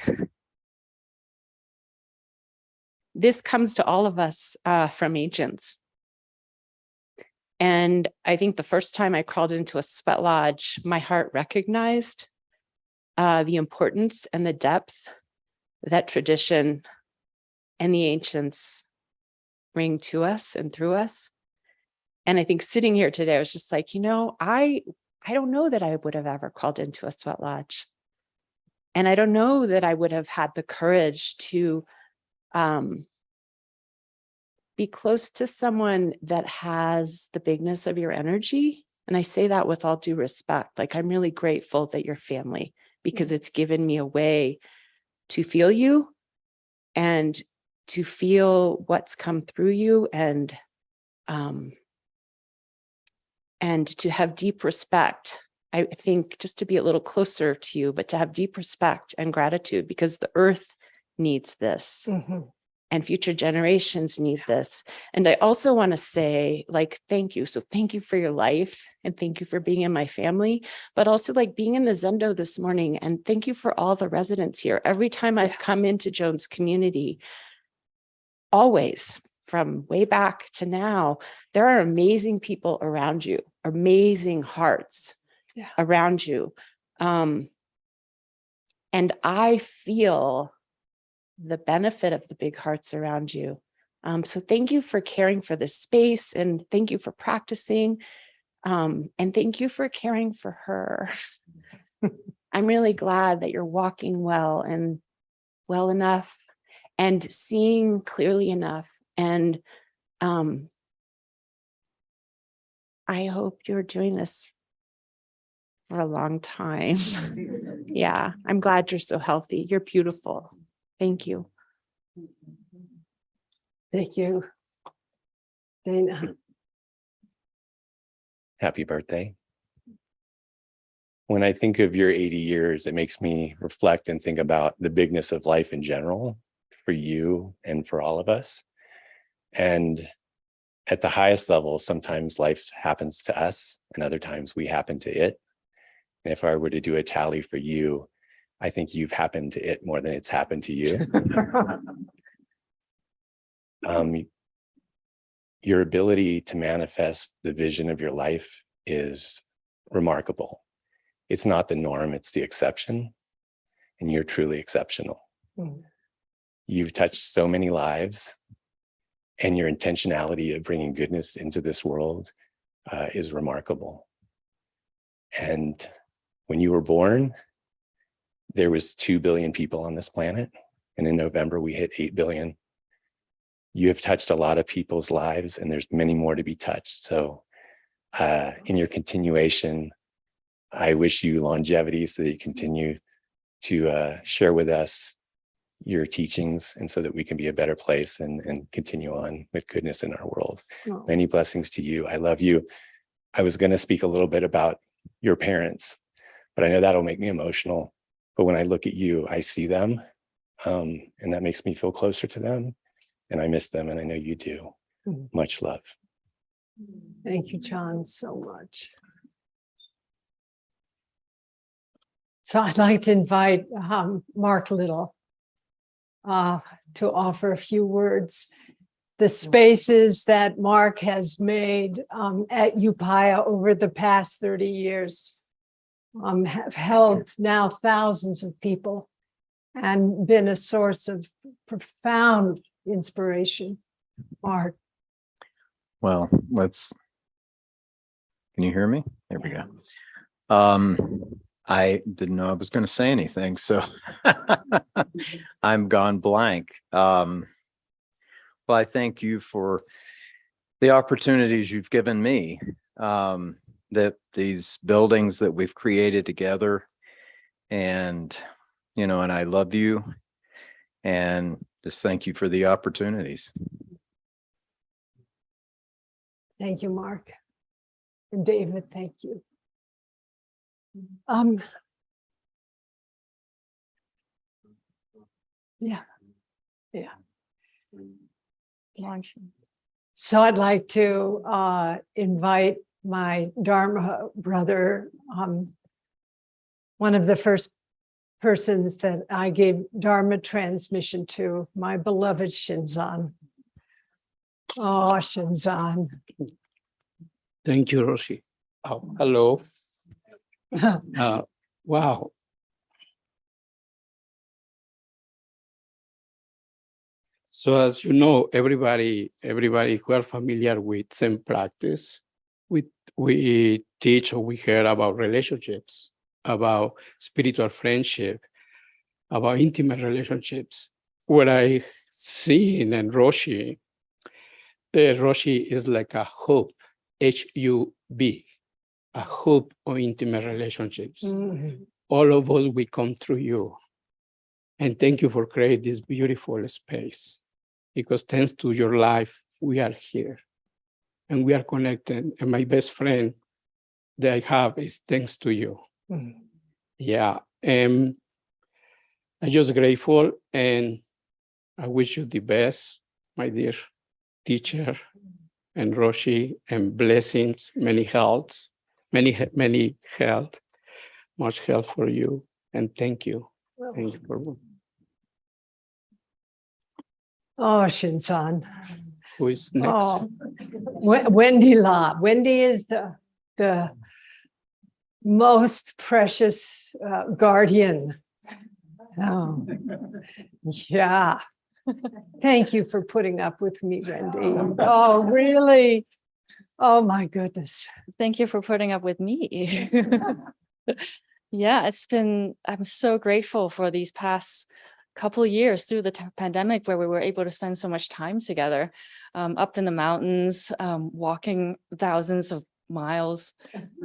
this comes to all of us from ancients. And I think the first time I crawled into a sweat lodge, my heart recognized the importance and the depth that tradition and the ancients bring to us and through us. And I think sitting here today, I was just like, you know, I don't know that I would have ever crawled into a sweat lodge. And I don't know that I would have had the courage to be close to someone that has the bigness of your energy. And I say that with all due respect. Like, I'm really grateful that you're family, because it's given me a way to feel you and to feel what's come through you, and to have deep respect. I think just to be a little closer to you, but to have deep respect and gratitude, because the earth needs this. Mm-hmm. and future generations need this. And I also want to say, like, thank you. So thank you for your life, and thank you for being in my family, but also like being in the Zendo this morning. And thank you for all the residents here. Every time I've come into Joan's community, always, from way back to now, there are amazing people around you, amazing hearts around you. And I feel the benefit of the big hearts around you. So thank you for caring for this space, and thank you for practicing. And thank you for caring for her. I'm really glad that you're walking well and well enough and seeing clearly enough. And I hope you're doing this for a long time. Yeah, I'm glad you're so healthy. You're beautiful. Thank you. Thank you, Dana. Happy birthday. When I think of your 80 years, it makes me reflect and think about the bigness of life in general for you and for all of us. And at the highest level, sometimes life happens to us and other times we happen to it. And if I were to do a tally for you, I think you've happened to it more than it's happened to you. Your ability to manifest the vision of your life is remarkable. It's not the norm, it's the exception. And you're truly exceptional. You've touched so many lives, and your intentionality of bringing goodness into this world is remarkable. And when you were born, there was 2 billion people on this planet. And in November, we hit 8 billion. You have touched a lot of people's lives, and there's many more to be touched. So in your continuation, I wish you longevity so that you continue to share with us your teachings, and so that we can be a better place and continue on with goodness in our world. Oh. Many blessings to you. I love you. I was going to speak a little bit about your parents, but I know that'll make me emotional. But when I look at you, I see them, and that makes me feel closer to them, and I miss them, and I know you do. Much love. Thank you, John, so much. So I'd like to invite Mark Little to offer a few words. The spaces that Mark has made at Upaya over the past 30 years have held now thousands of people and been a source of profound inspiration. Mark. Well, can you hear me? There we go. I didn't know I was going to say anything, so I'm gone blank. Well, I thank you for the opportunities you've given me, that these buildings that we've created together, and, and I love you, and just thank you for the opportunities. Thank you, Mark. And David, thank you. Yeah. So I'd like to invite my Dharma brother, one of the first persons that I gave Dharma transmission to, my beloved Shinzan. Oh, Shinzan. Thank you, Roshi. Oh, hello. Wow. So as you know, everybody who are familiar with Zen practice, we teach or we hear about relationships, about spiritual friendship, about intimate relationships. What I see in Roshi, Roshi is like a hub, H-U-B, a hub of intimate relationships. Mm-hmm. All of us, we come through you. And thank you for creating this beautiful space, because thanks to your life, we are here and we are connected. And my best friend that I have is thanks to you. Mm-hmm. Yeah. I'm just grateful. And I wish you the best, my dear teacher, and Roshi, and blessings, many health, many health, much health for you. And thank you. Thank you for Oh, Shinsan. who is next. Oh, Wendy La. Wendy is the most precious guardian. Oh, yeah. Thank you for putting up with me, Wendy. Oh, really? Oh, my goodness. Thank you for putting up with me. Yeah, I'm so grateful for these past couple of years through the pandemic where we were able to spend so much time together, up in the mountains, walking thousands of miles.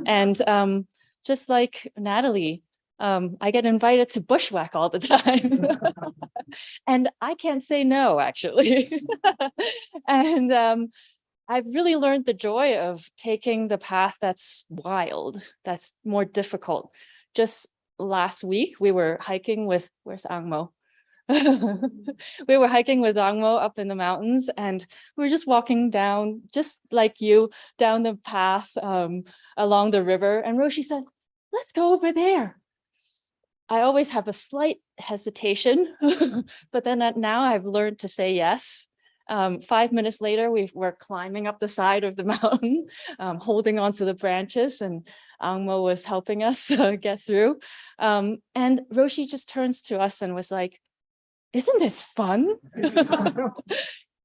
And just like Natalie, I get invited to bushwhack all the time. And I can't say no, actually. And I've really learned the joy of taking the path that's wild, that's more difficult. Just last week, we were hiking with, where's Angmo? We were hiking with Angmo up in the mountains, and we were just walking down, just like you, down the path along the river. And Roshi said, let's go over there. I always have a slight hesitation, but then now I've learned to say yes. 5 minutes later, we're climbing up the side of the mountain, holding onto the branches, and Angmo was helping us get through. And Roshi just turns to us and was like, isn't this fun?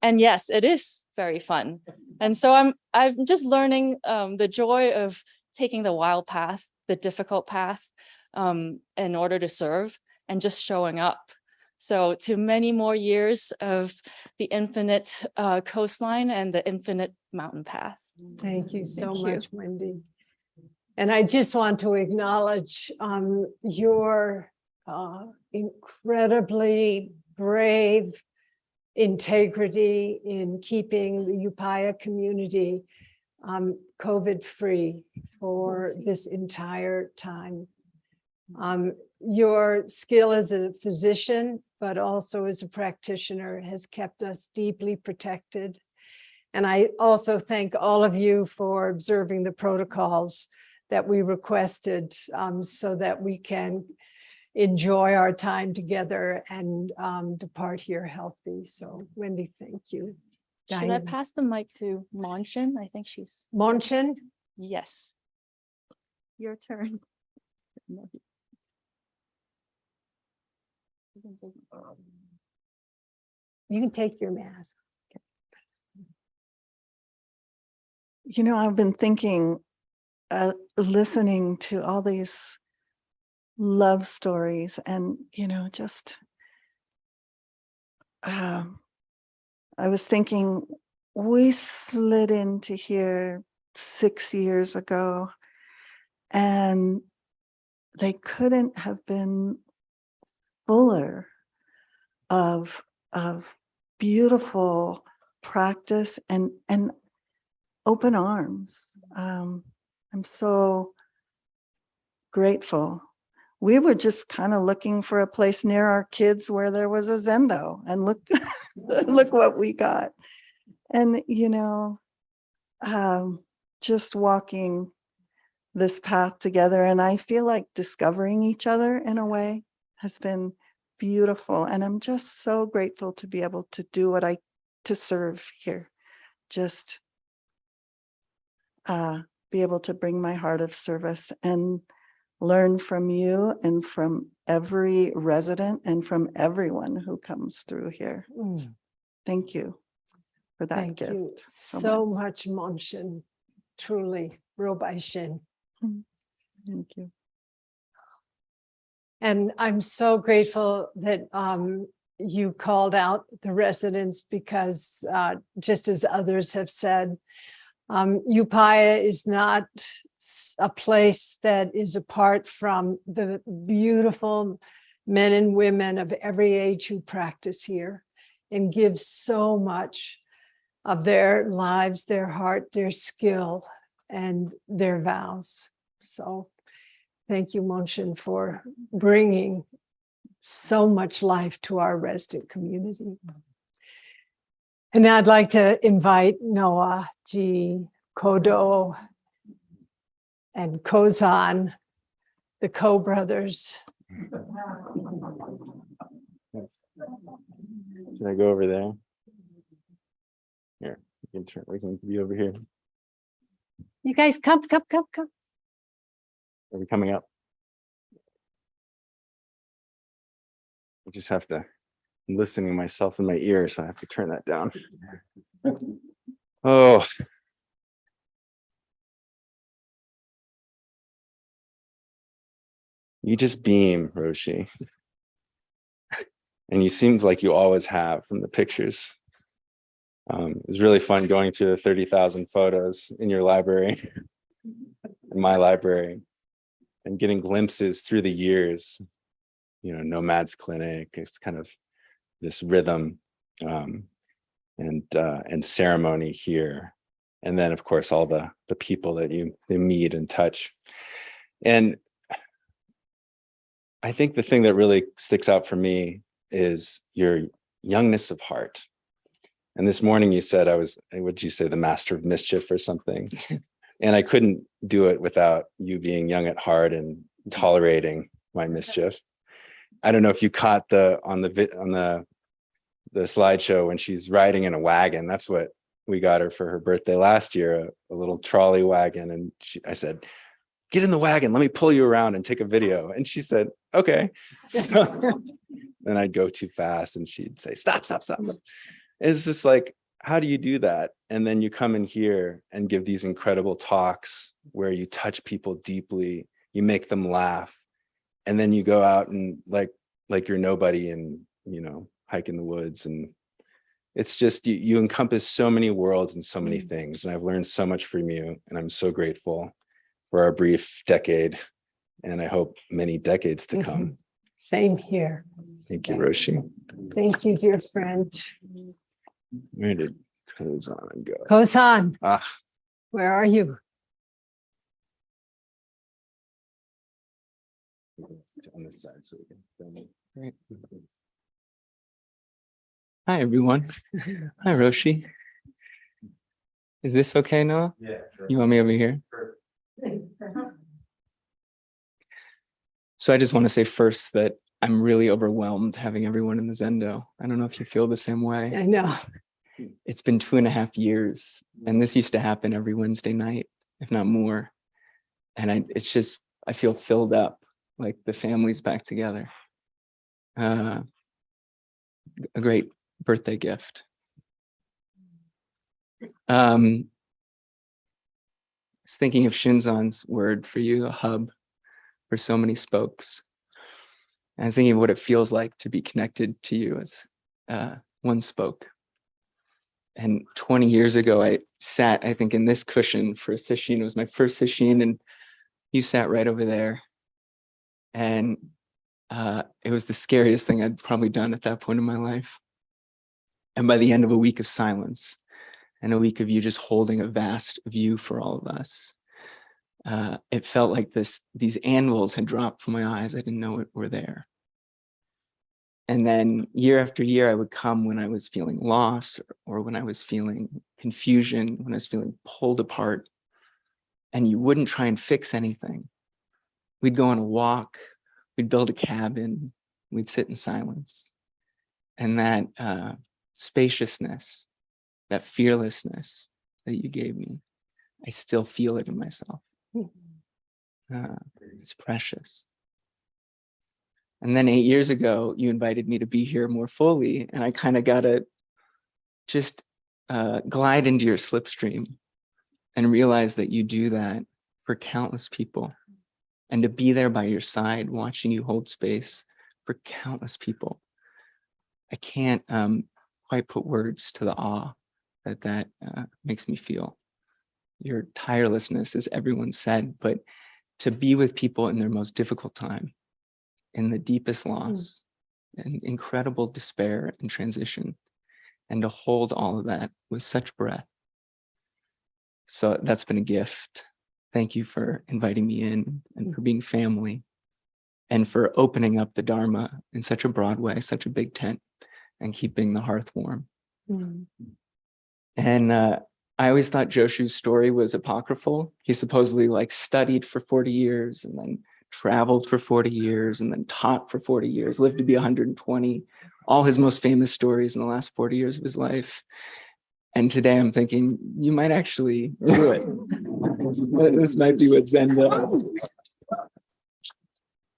And yes, it is very fun. And so I'm just learning the joy of taking the wild path, the difficult path, in order to serve and just showing up. So to many more years of the infinite coastline and the infinite mountain path. Thank you so Thank you. much, Wendy. And I just want to acknowledge your incredibly brave integrity in keeping the Upaya community COVID-free for this entire time. Your skill as a physician, but also as a practitioner, has kept us deeply protected. And I also thank all of you for observing the protocols that we requested so that we can enjoy our time together and depart here healthy. So Wendy, thank you. Should I Diane. pass the mic to Monshin? I think she's. Monshin? Yes. Your turn. You can take your mask. You know, I've been thinking, listening to all these love stories, and, you know, just, I was thinking, we slid into here 6 years ago, and they couldn't have been fuller of beautiful practice and open arms. I'm so grateful. We were just kind of looking for a place near our kids where there was a Zendo, and look, look what we got. And, you know, just walking this path together, and I feel like discovering each other in a way has been beautiful. And I'm just so grateful to be able to do to serve here. Just be able to bring my heart of service and learn from you and from every resident and from everyone who comes through here. Thank you for that Thank gift. you so much, Monshin. Truly, Robaishin. Thank you. And I'm so grateful that you called out the residents, because just as others have said, Upaya is not a place that is apart from the beautiful men and women of every age who practice here and give so much of their lives, their heart, their skill, and their vows. So thank you, Monshin, for bringing so much life to our resident community. And now I'd like to invite Noah, G, Kodo, and Kozan, the Co-brothers. Should I go over there? Here, we can be over here. You guys come. Are we coming up? I just have to, I'm listening to myself in my ear, so I have to turn that down. Oh. You just beam, Roshi. And you seemed like you always have from the pictures. It was really fun going through the 30,000 photos in your library, in my library, and getting glimpses through the years. You know, Nomad's Clinic, it's kind of this rhythm and ceremony here. And then, of course, all the people that you meet and touch. And I think the thing that really sticks out for me is your youngness of heart. And this morning you said I was, would you say, the master of mischief or something? And I couldn't do it without you being young at heart and tolerating my mischief. I don't know if you caught on the slideshow when she's riding in a wagon. That's what we got her for her birthday last year, a little trolley wagon. And I said, get in the wagon, let me pull you around and take a video. And she said, okay. So then I'd go too fast and she'd say, stop. It's just like, how do you do that? And then you come in here and give these incredible talks where you touch people deeply, you make them laugh, and then you go out and like you're nobody and, you know, hike in the woods. And it's just, you encompass so many worlds and so many things. And I've learned so much from you, and I'm so grateful for our brief decade, and I hope many decades to come. Same here. Thank you, Roshi. Thank you, dear friend. Where did Kozan go? Kozan, Ah, where are you? on this side so we can film it. Great. Hi, everyone. Hi, Roshi. Is this okay, Noah? Yeah, sure. You want me over here? So I just want to say first that I'm really overwhelmed having everyone in the Zendo. I don't know if you feel the same way. I know. It's been 2.5 years, and this used to happen every Wednesday night, if not more. And I feel filled up, like the family's back together. A great birthday gift. I was thinking of Shinzan's word for you, a hub for so many spokes. I was thinking of what it feels like to be connected to you as one spoke. And 20 years ago, I sat, I think, in this cushion for a sesshin. It was my first sesshin, and you sat right over there. And it was the scariest thing I'd probably done at that point in my life. And by the end of a week of silence and a week of you just holding a vast view for all of us, it felt like these anvils had dropped from my eyes. I didn't know it were there. And then year after year, I would come when I was feeling lost, or when I was feeling confusion, when I was feeling pulled apart, and you wouldn't try and fix anything. We'd go on a walk, we'd build a cabin, we'd sit in silence. And that spaciousness, that fearlessness that you gave me, I still feel it in myself. It's precious. And then 8 years ago, you invited me to be here more fully, and I kind of got to just glide into your slipstream and realize that you do that for countless people, and to be there by your side, watching you hold space for countless people. I can't quite put words to the awe that makes me feel. Your tirelessness, as everyone said, but to be with people in their most difficult time, in the deepest loss, and incredible despair and transition, and to hold all of that with such breath. So that's been a gift. Thank you for inviting me in and for being family. and for opening up the Dharma in such a broad way, such a big tent, and keeping the hearth warm. And I always thought Joshu's story was apocryphal. He supposedly like studied for 40 years and then traveled for 40 years and then taught for 40 years, lived to be 120, all his most famous stories in the last 40 years of his life. And today I'm thinking, you might actually do it. This might be what Zen does.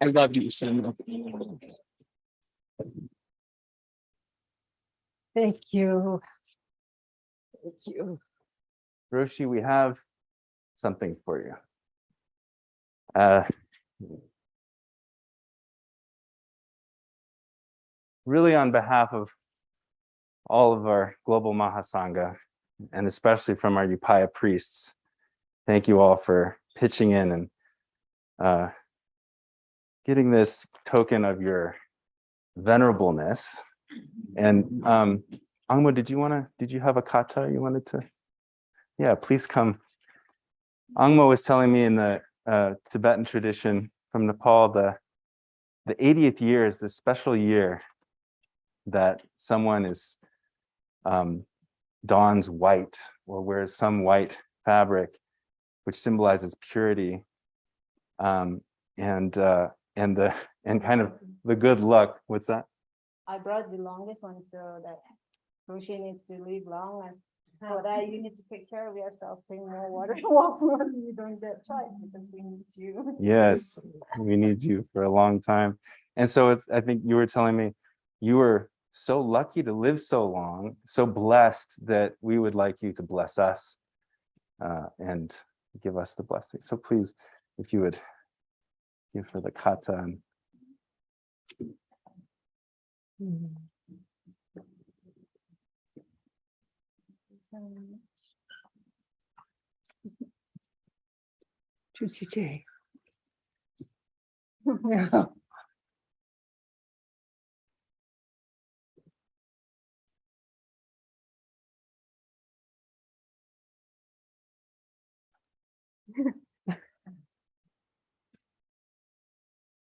I love you, Zen. Thank you. Thank you. Roshi, we have something for you. Really on behalf of all of our global Mahasangha, and especially from our Upaya priests, thank you all for pitching in and getting this token of your venerableness. And Angmo, did you have a kata you wanted to? Yeah, please come. Angmo was telling me in the Tibetan tradition from Nepal, the 80th year is the special year that someone is dons white or wears some white fabric, which symbolizes purity, and kind of the good luck. What's that? I brought the longest one so that Roshi needs to live long, and for that you need to take care of yourself, drink more water, walk more, so you don't get tired because we need you. Yes, we need you for a long time. And so I think you were telling me you were so lucky to live so long, so blessed that we would like you to bless us and give us the blessing. So please, if you would give her the kata. And Chuchiche.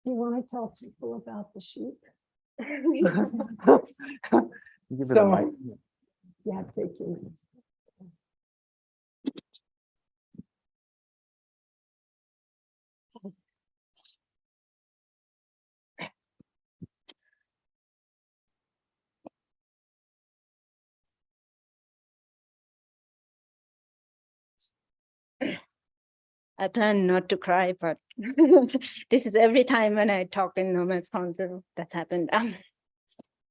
You want to tell people about the sheep? give it a mic. Yeah, take your minutes. I plan not to cry, but this is every time when I talk in Nomad's Council that's happened.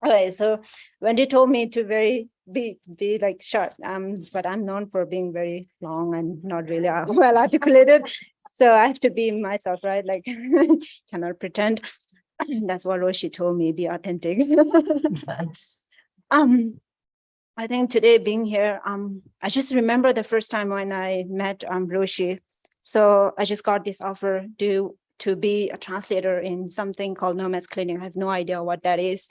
Okay, so when they told me to be like short, but I'm known for being very long and not really well articulated. So I have to be myself, right? Like cannot pretend. That's what Roshi told me, be authentic. I think today being here, I just remember the first time when I met Roshi. So I just got this offer to be a translator in something called Nomads Clinic. I have no idea what that is,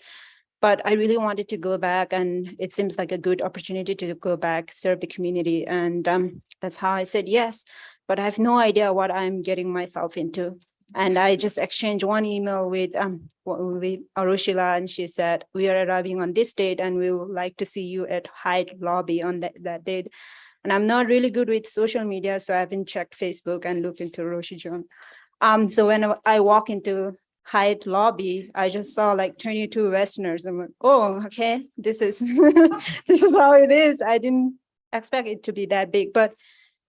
but I really wanted to go back, and it seems like a good opportunity to go back, serve the community. And that's how I said yes, but I have no idea what I'm getting myself into. And I just exchanged one email with Arushila, and she said, we are arriving on this date and we would like to see you at Hyde Lobby on that date. And I'm not really good with social media, so I haven't checked Facebook and looked into Roshi Joan. So when I walk into Hyde Lobby, I just saw like 22 Westerners. I'm like, oh, okay, this is this is how it is. I didn't expect it to be that big, but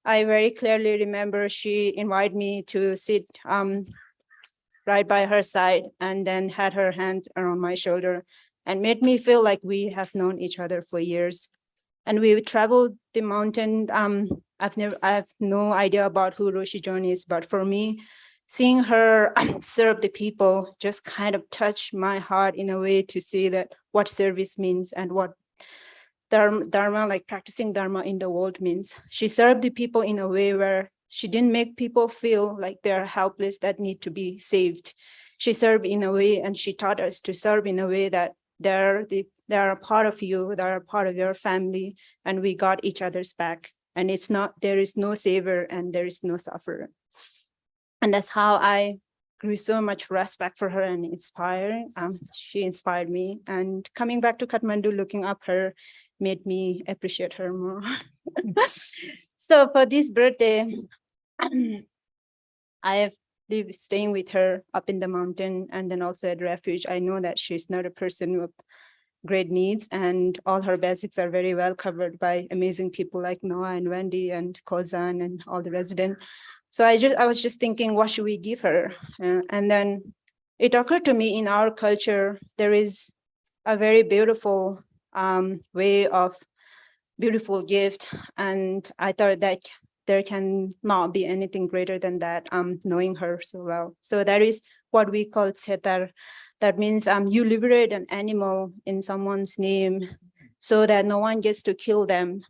I very clearly remember she invited me to sit right by her side and then had her hand around my shoulder and made me feel like we have known each other for years. And we traveled the mountain. I have no idea about who Roshi Joan is, but for me, seeing her serve the people just kind of touched my heart in a way to see that what service means and what dharma, like practicing dharma in the world means. She served the people in a way where she didn't make people feel like they're helpless that need to be saved. She served in a way, and she taught us to serve in a way that they're a part of you, they're a part of your family, and we got each other's back. And it's not, there is no savior and there is no sufferer. And that's how I grew so much respect for her and inspiring. She inspired me, and coming back to Kathmandu, looking up her made me appreciate her more. So for this birthday, I have been staying with her up in the mountain and then also at refuge. I know that she's not a person with great needs, and all her basics are very well covered by amazing people like Noah and Wendy and Kozan and all the residents. So I was just thinking, what should we give her? And then it occurred to me, in our culture, there is a very beautiful way of beautiful gift. And I thought that there can not be anything greater than that, knowing her so well. So that is what we call setar. That means you liberate an animal in someone's name so that no one gets to kill them.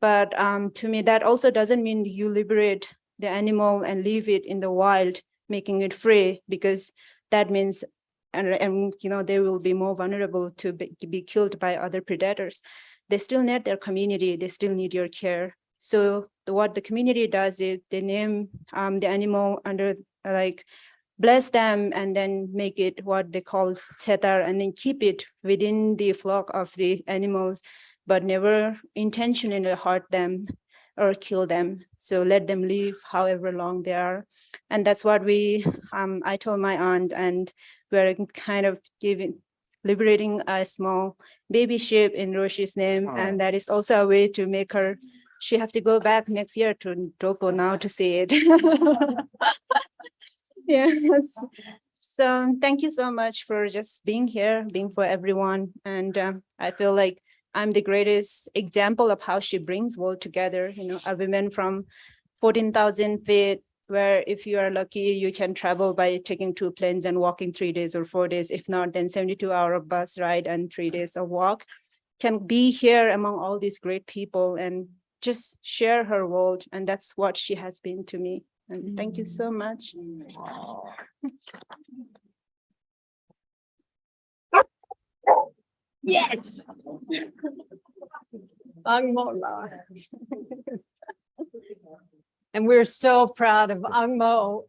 But to me, that also doesn't mean you liberate the animal and leave it in the wild, making it free, because that means, and you know, they will be more vulnerable to be killed by other predators. They still need their community. They still need your care. So what the community does is they name the animal under, like, bless them, and then make it what they call setar, and then keep it within the flock of the animals, but never intentionally hurt them or kill them. So let them live however long they are. And that's what I told my aunt, and we're kind of liberating a small baby sheep in Roshi's name. Oh. And that is also a way to make her, she have to go back next year to Topo now to see it. Yes. So thank you so much for just being here, being for everyone. And I feel like I'm the greatest example of how she brings world together. You know, a woman from 14,000 feet, where if you are lucky, you can travel by taking 2 planes and walking 3 days or 4 days. If not, then 72-hour bus ride and 3 days of walk, can be here among all these great people and just share her world. And that's what she has been to me. And thank you so much. Yes. Angmo. And we're so proud of Angmo,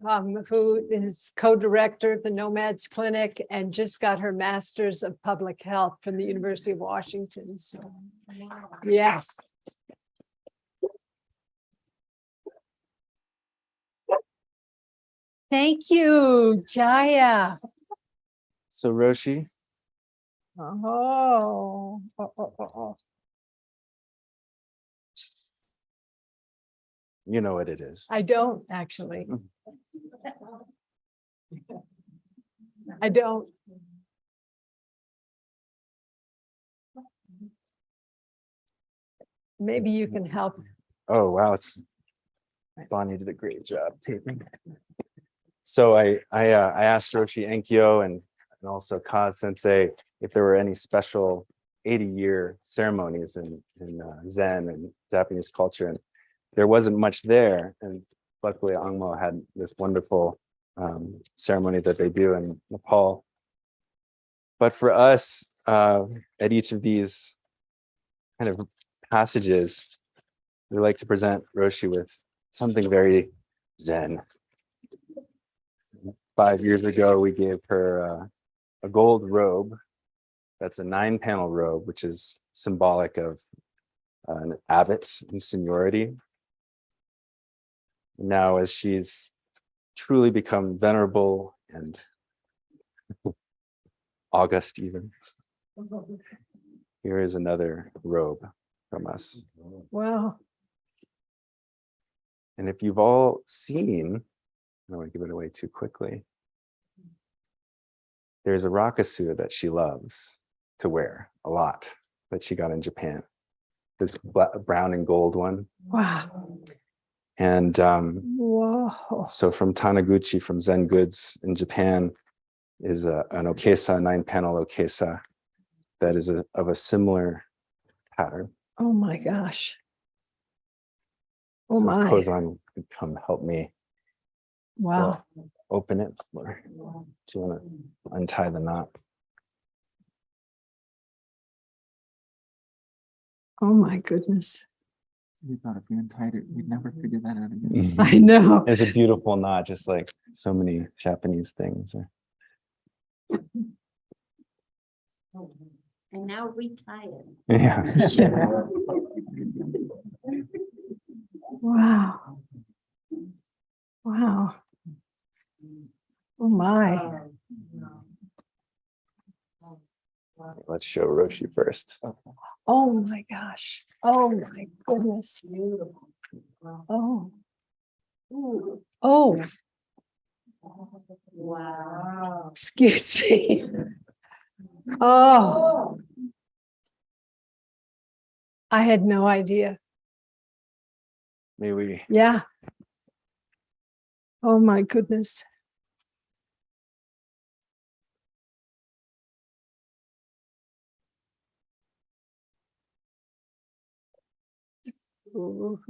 who is co-director of the Nomads Clinic and just got her Master's of Public Health from the University of Washington. So, yes. Thank you, Jaya. So Roshi, Oh. you know what it is. I don't actually. I don't. Maybe you can help. Oh, wow. Bonnie did a great job taping. So I asked Roshi Enkyo and also Kaz Sensei if there were any special 80-year ceremonies in Zen and Japanese culture, and there wasn't much there. And luckily, Angmo had this wonderful ceremony that they do in Nepal. But for us, at each of these kind of passages, we like to present Roshi with something very Zen. 5 years ago, we gave her a gold robe. That's a 9-panel robe, which is symbolic of an abbot and seniority. Now, as she's truly become venerable and august even, here is another robe from us. Wow. And if you've all seen, I don't want to give it away too quickly, there's a rakasu that she loves to wear a lot that she got in Japan, this brown and gold one. Wow. And Whoa. so from Taniguchi, from Zen Goods in Japan, is an okesa, 9-panel okesa that is of a similar pattern. Oh my gosh. Oh So my. Kozan could come help me. Wow. Open it, or do you want to untie the knot? Oh my goodness. We thought if we untied it, we'd never figure that out again. I know. It's a beautiful knot, just like so many Japanese things. And now retie it. Yeah. Wow. Wow. Oh my. Let's show Roshi first. Oh my gosh. Oh my goodness. Oh. Oh. Wow. Excuse me. Oh. I had no idea. May we? Yeah. Oh my goodness. Ooh.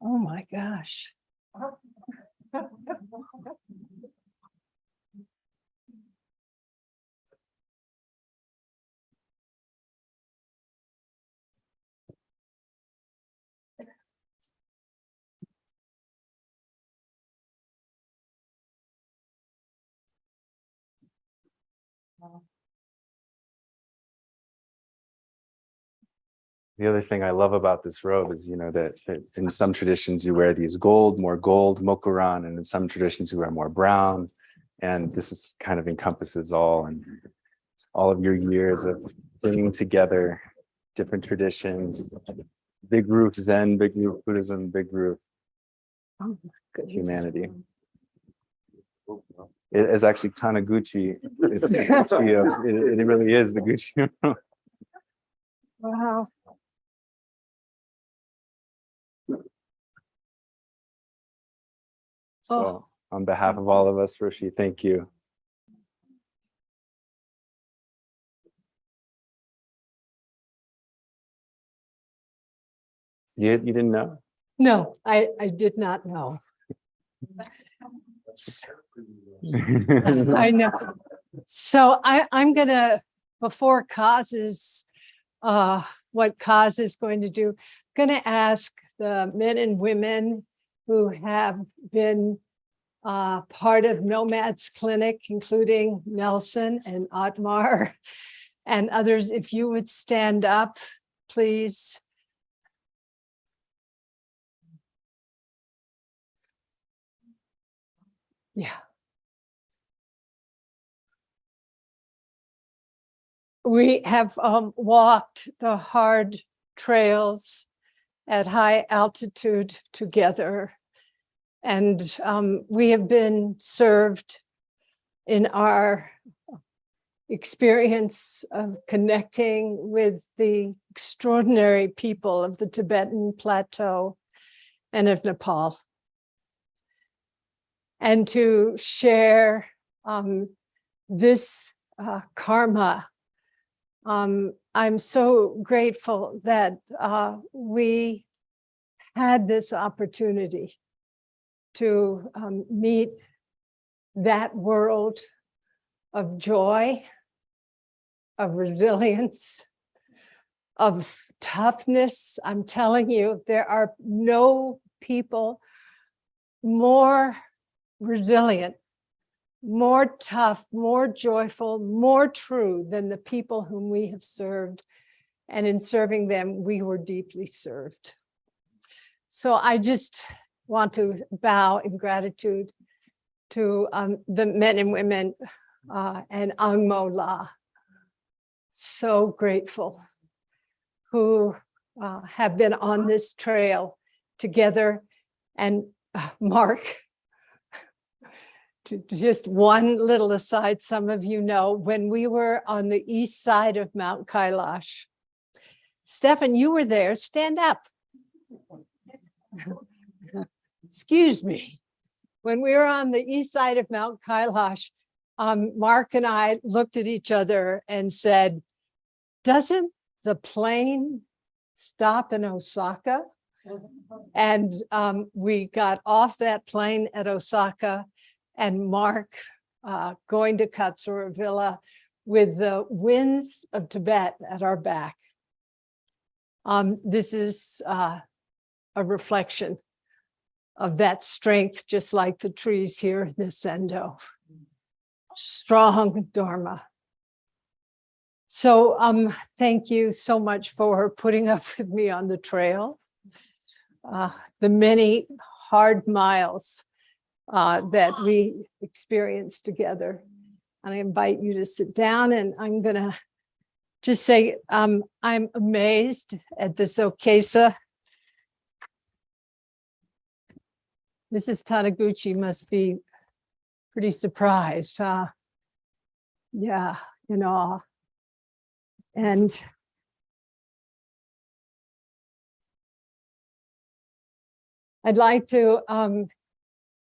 Oh my gosh. The other thing I love about this robe is, that in some traditions you wear these more gold mokuran, and in some traditions you wear more brown. And this is kind of encompasses all of your years of bringing together different traditions, big roof Zen, big roof Buddhism, big roof Oh my goodness. humanity. It is actually Taniguchi. It's the Gucci of, it really is the Gucci. Wow. So on behalf of all of us, Roshi, thank you. You didn't know? No, I did not know. I know. So I'm gonna, before Kaz is what Kaz is going to do, gonna ask the men and women who have been part of Nomad's Clinic, including Nelson and Otmar and others, if you would stand up, please. Yeah. We have walked the hard trails at high altitude together, and we have been served in our experience of connecting with the extraordinary people of the Tibetan plateau and of Nepal, and to share this karma. I'm so grateful that we had this opportunity to meet that world of joy, of resilience, of toughness. I'm telling you, there are no people more resilient, more tough, more joyful, more true than the people whom we have served. And in serving them, we were deeply served. So I just want to bow in gratitude to the men and women and Angmo La. So grateful, who have been on this trail together. And Mark, just one little aside, some of you know, when we were on the east side of Mount Kailash, Stefan, you were there, stand up. Excuse me. When we were on the east side of Mount Kailash, Mark and I looked at each other and said, doesn't the plane stop in Osaka? And we got off that plane at Osaka, and Mark going to Katsura Villa with the winds of Tibet at our back. This is a reflection of that strength, just like the trees here in this endo. Strong dharma. So thank you so much for putting up with me on the trail. The many hard miles that we experienced together. And I invite you to sit down, and I'm gonna just say, I'm amazed at this Okesa. Mrs. Taniguchi must be pretty surprised, huh? Yeah, in awe. And I'd like to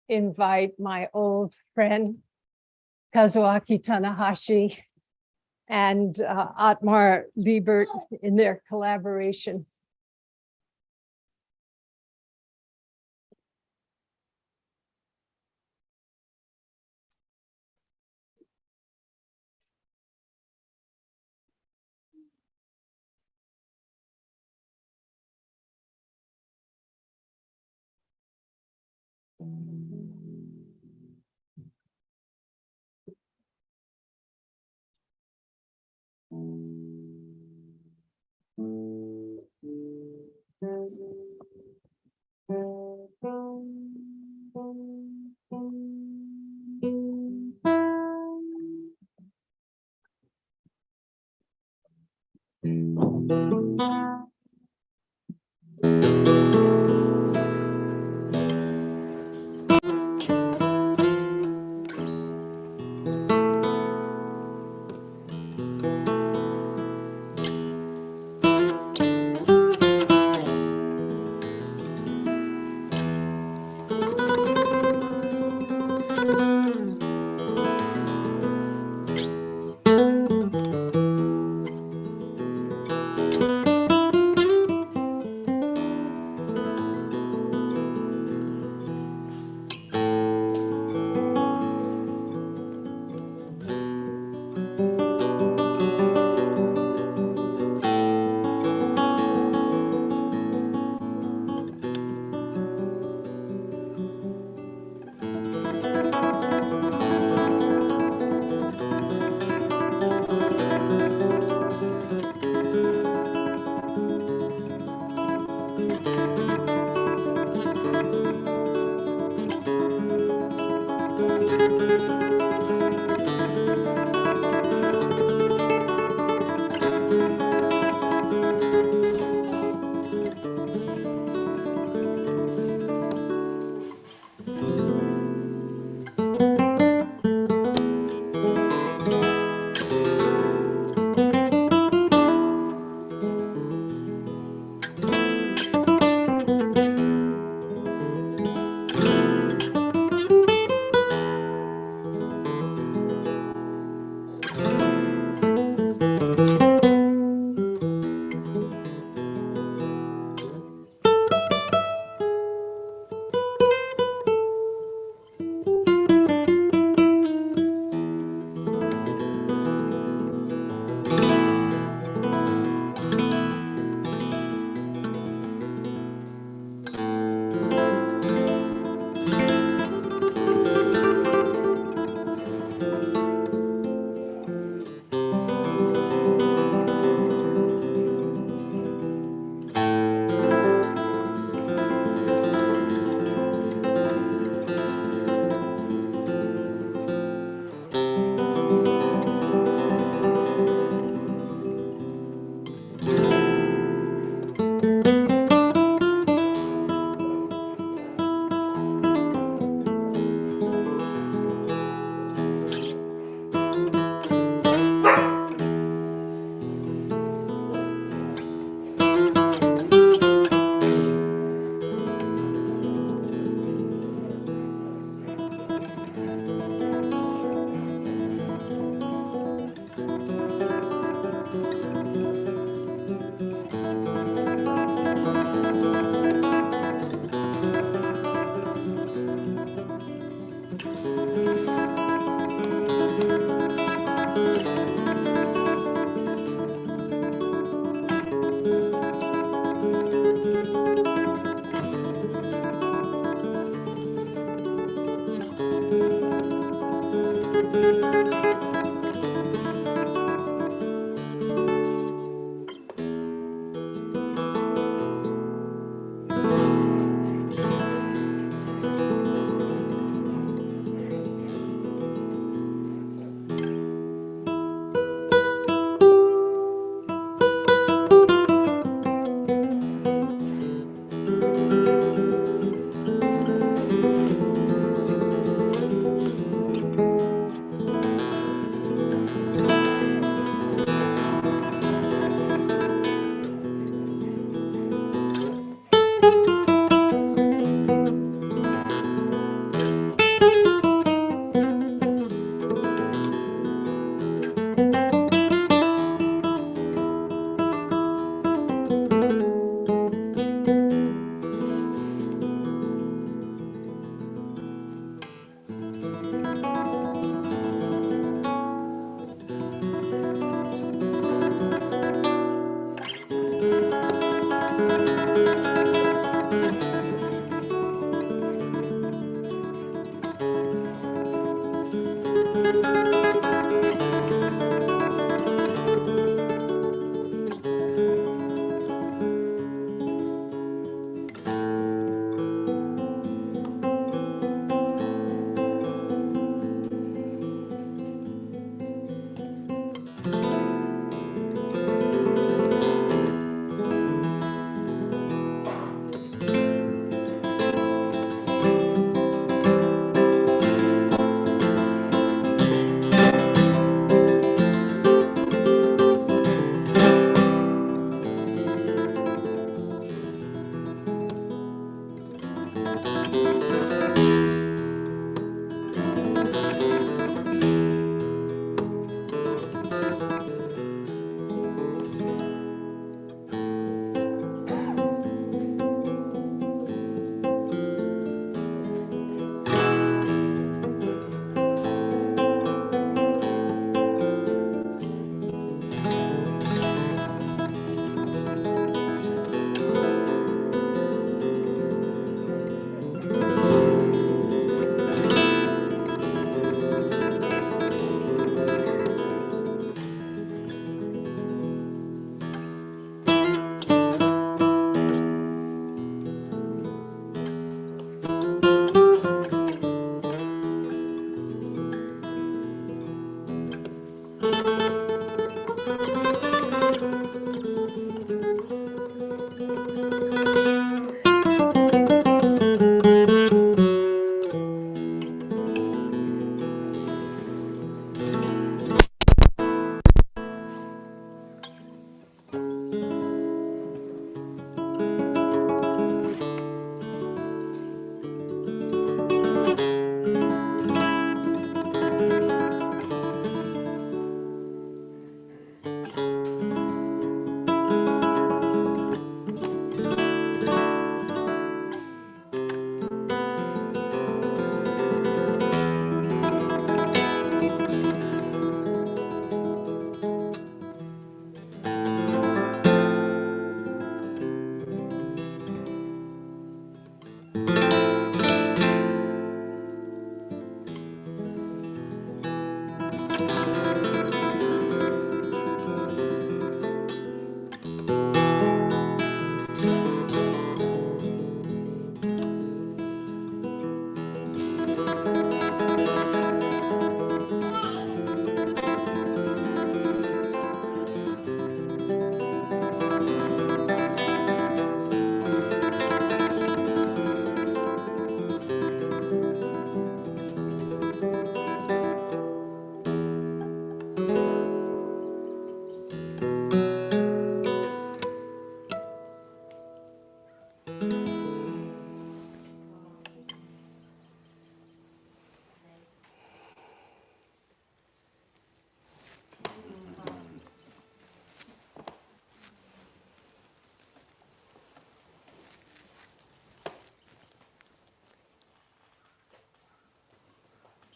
invite my old friend, Kazuaki Tanahashi, and Atmar Liebert in their collaboration.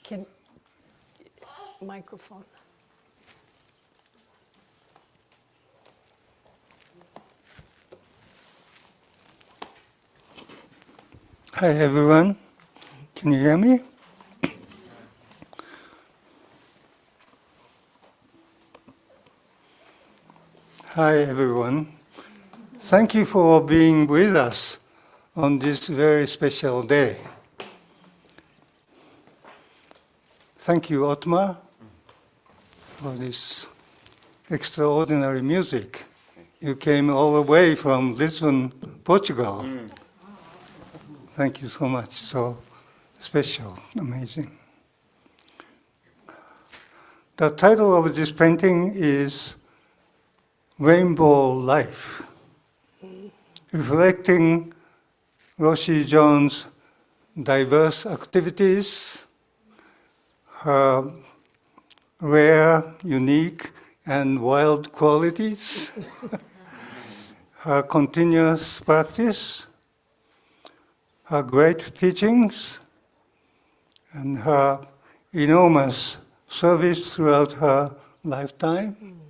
Can, microphone. Hi, everyone. Can you hear me? Hi, everyone. Thank you for being with us on this very special day. Thank you, Otmar, for this extraordinary music. You came all the way from Lisbon, Portugal. Thank you so much. So special, amazing. The title of this painting is Rainbow Life, reflecting Roshi Joan's diverse activities, her rare, unique, and wild qualities, her continuous practice, her great teachings, and her enormous service throughout her lifetime,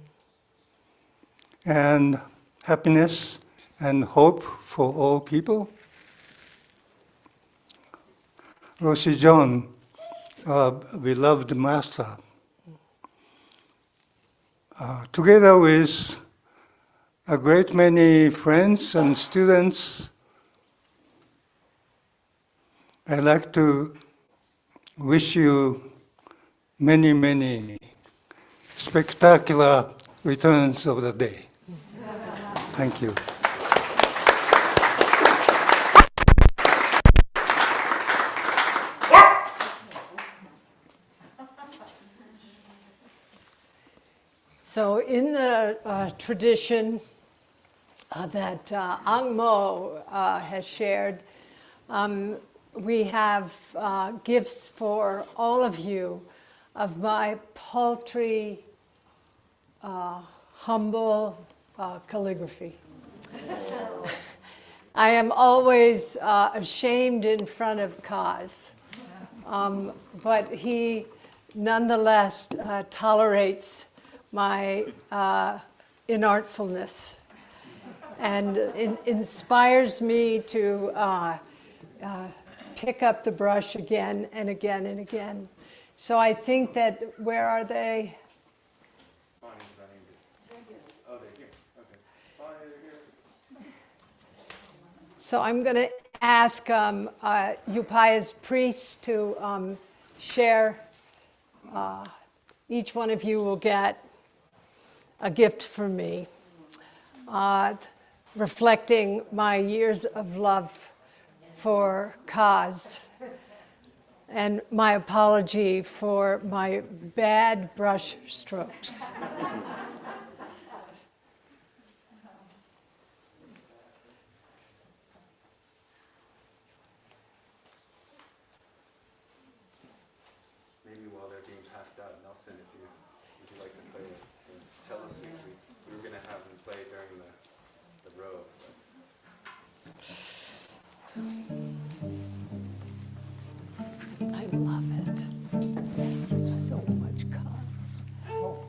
and happiness and hope for all people. Roshi Joan, our beloved master, together with a great many friends and students, I'd like to wish you many, many spectacular returns of the day. Thank you. So in the tradition that Angmo has shared, we have gifts for all of you of my paltry, humble calligraphy. I am always ashamed in front of Kaz, but he nonetheless tolerates my inartfulness and inspires me to pick up the brush again and again and again. So I think that, where are they? So I'm going to ask Upaya's priest to share. Each one of you will get a gift from me, reflecting my years of love for Kaz, and my apology for my bad brush strokes. Maybe while they're being passed out, Nelson, if you'd like to play it, tell us if we were going to have them play during the row. I love it. Thank you so much, Kaz. Oh.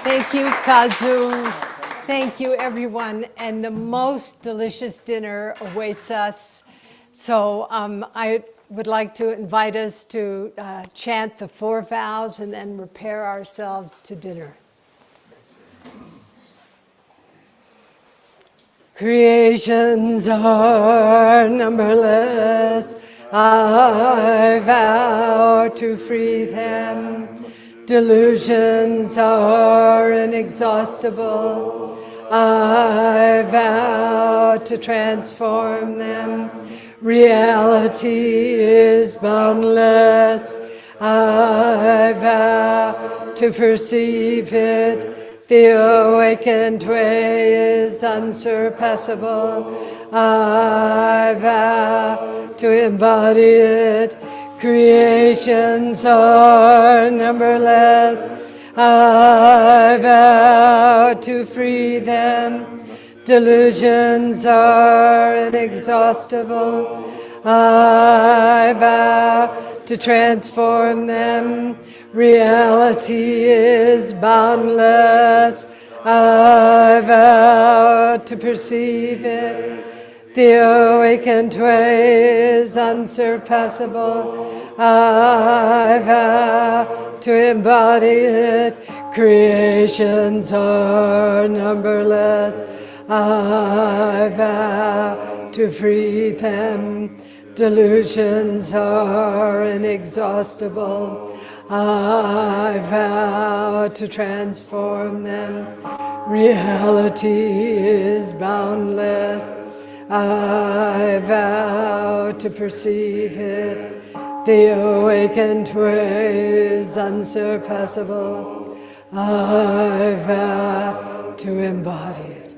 Thank you, Kazu. Thank you, everyone. And the most delicious dinner awaits us. So I would like to invite us to chant the 4 vows and then prepare ourselves to dinner. Creations are numberless. I vow to free them. Delusions are inexhaustible. I vow to transform them. Reality is boundless. I vow to perceive it. The awakened way is unsurpassable. I vow to embody it. Creations are numberless. I vow to free them. Delusions are inexhaustible. I vow to transform them. Reality is boundless. I vow to perceive it. The awakened way is unsurpassable. I vow to embody it. Creations are numberless. I vow to free them. Delusions are inexhaustible. I vow to transform them. Reality is boundless. I vow to perceive it. The awakened way is unsurpassable. I vow to embody it.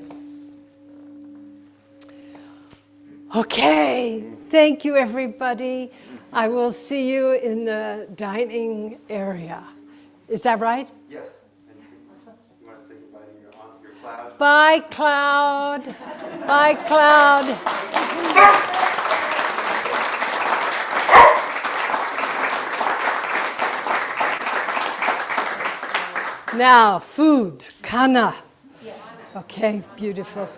Okay, thank you, everybody. I will see you in the dining area. Is that right? Yes. You want to say goodbye to your cloud? Bye, Cloud. Bye, Cloud. Now, food, kana. Okay, beautiful.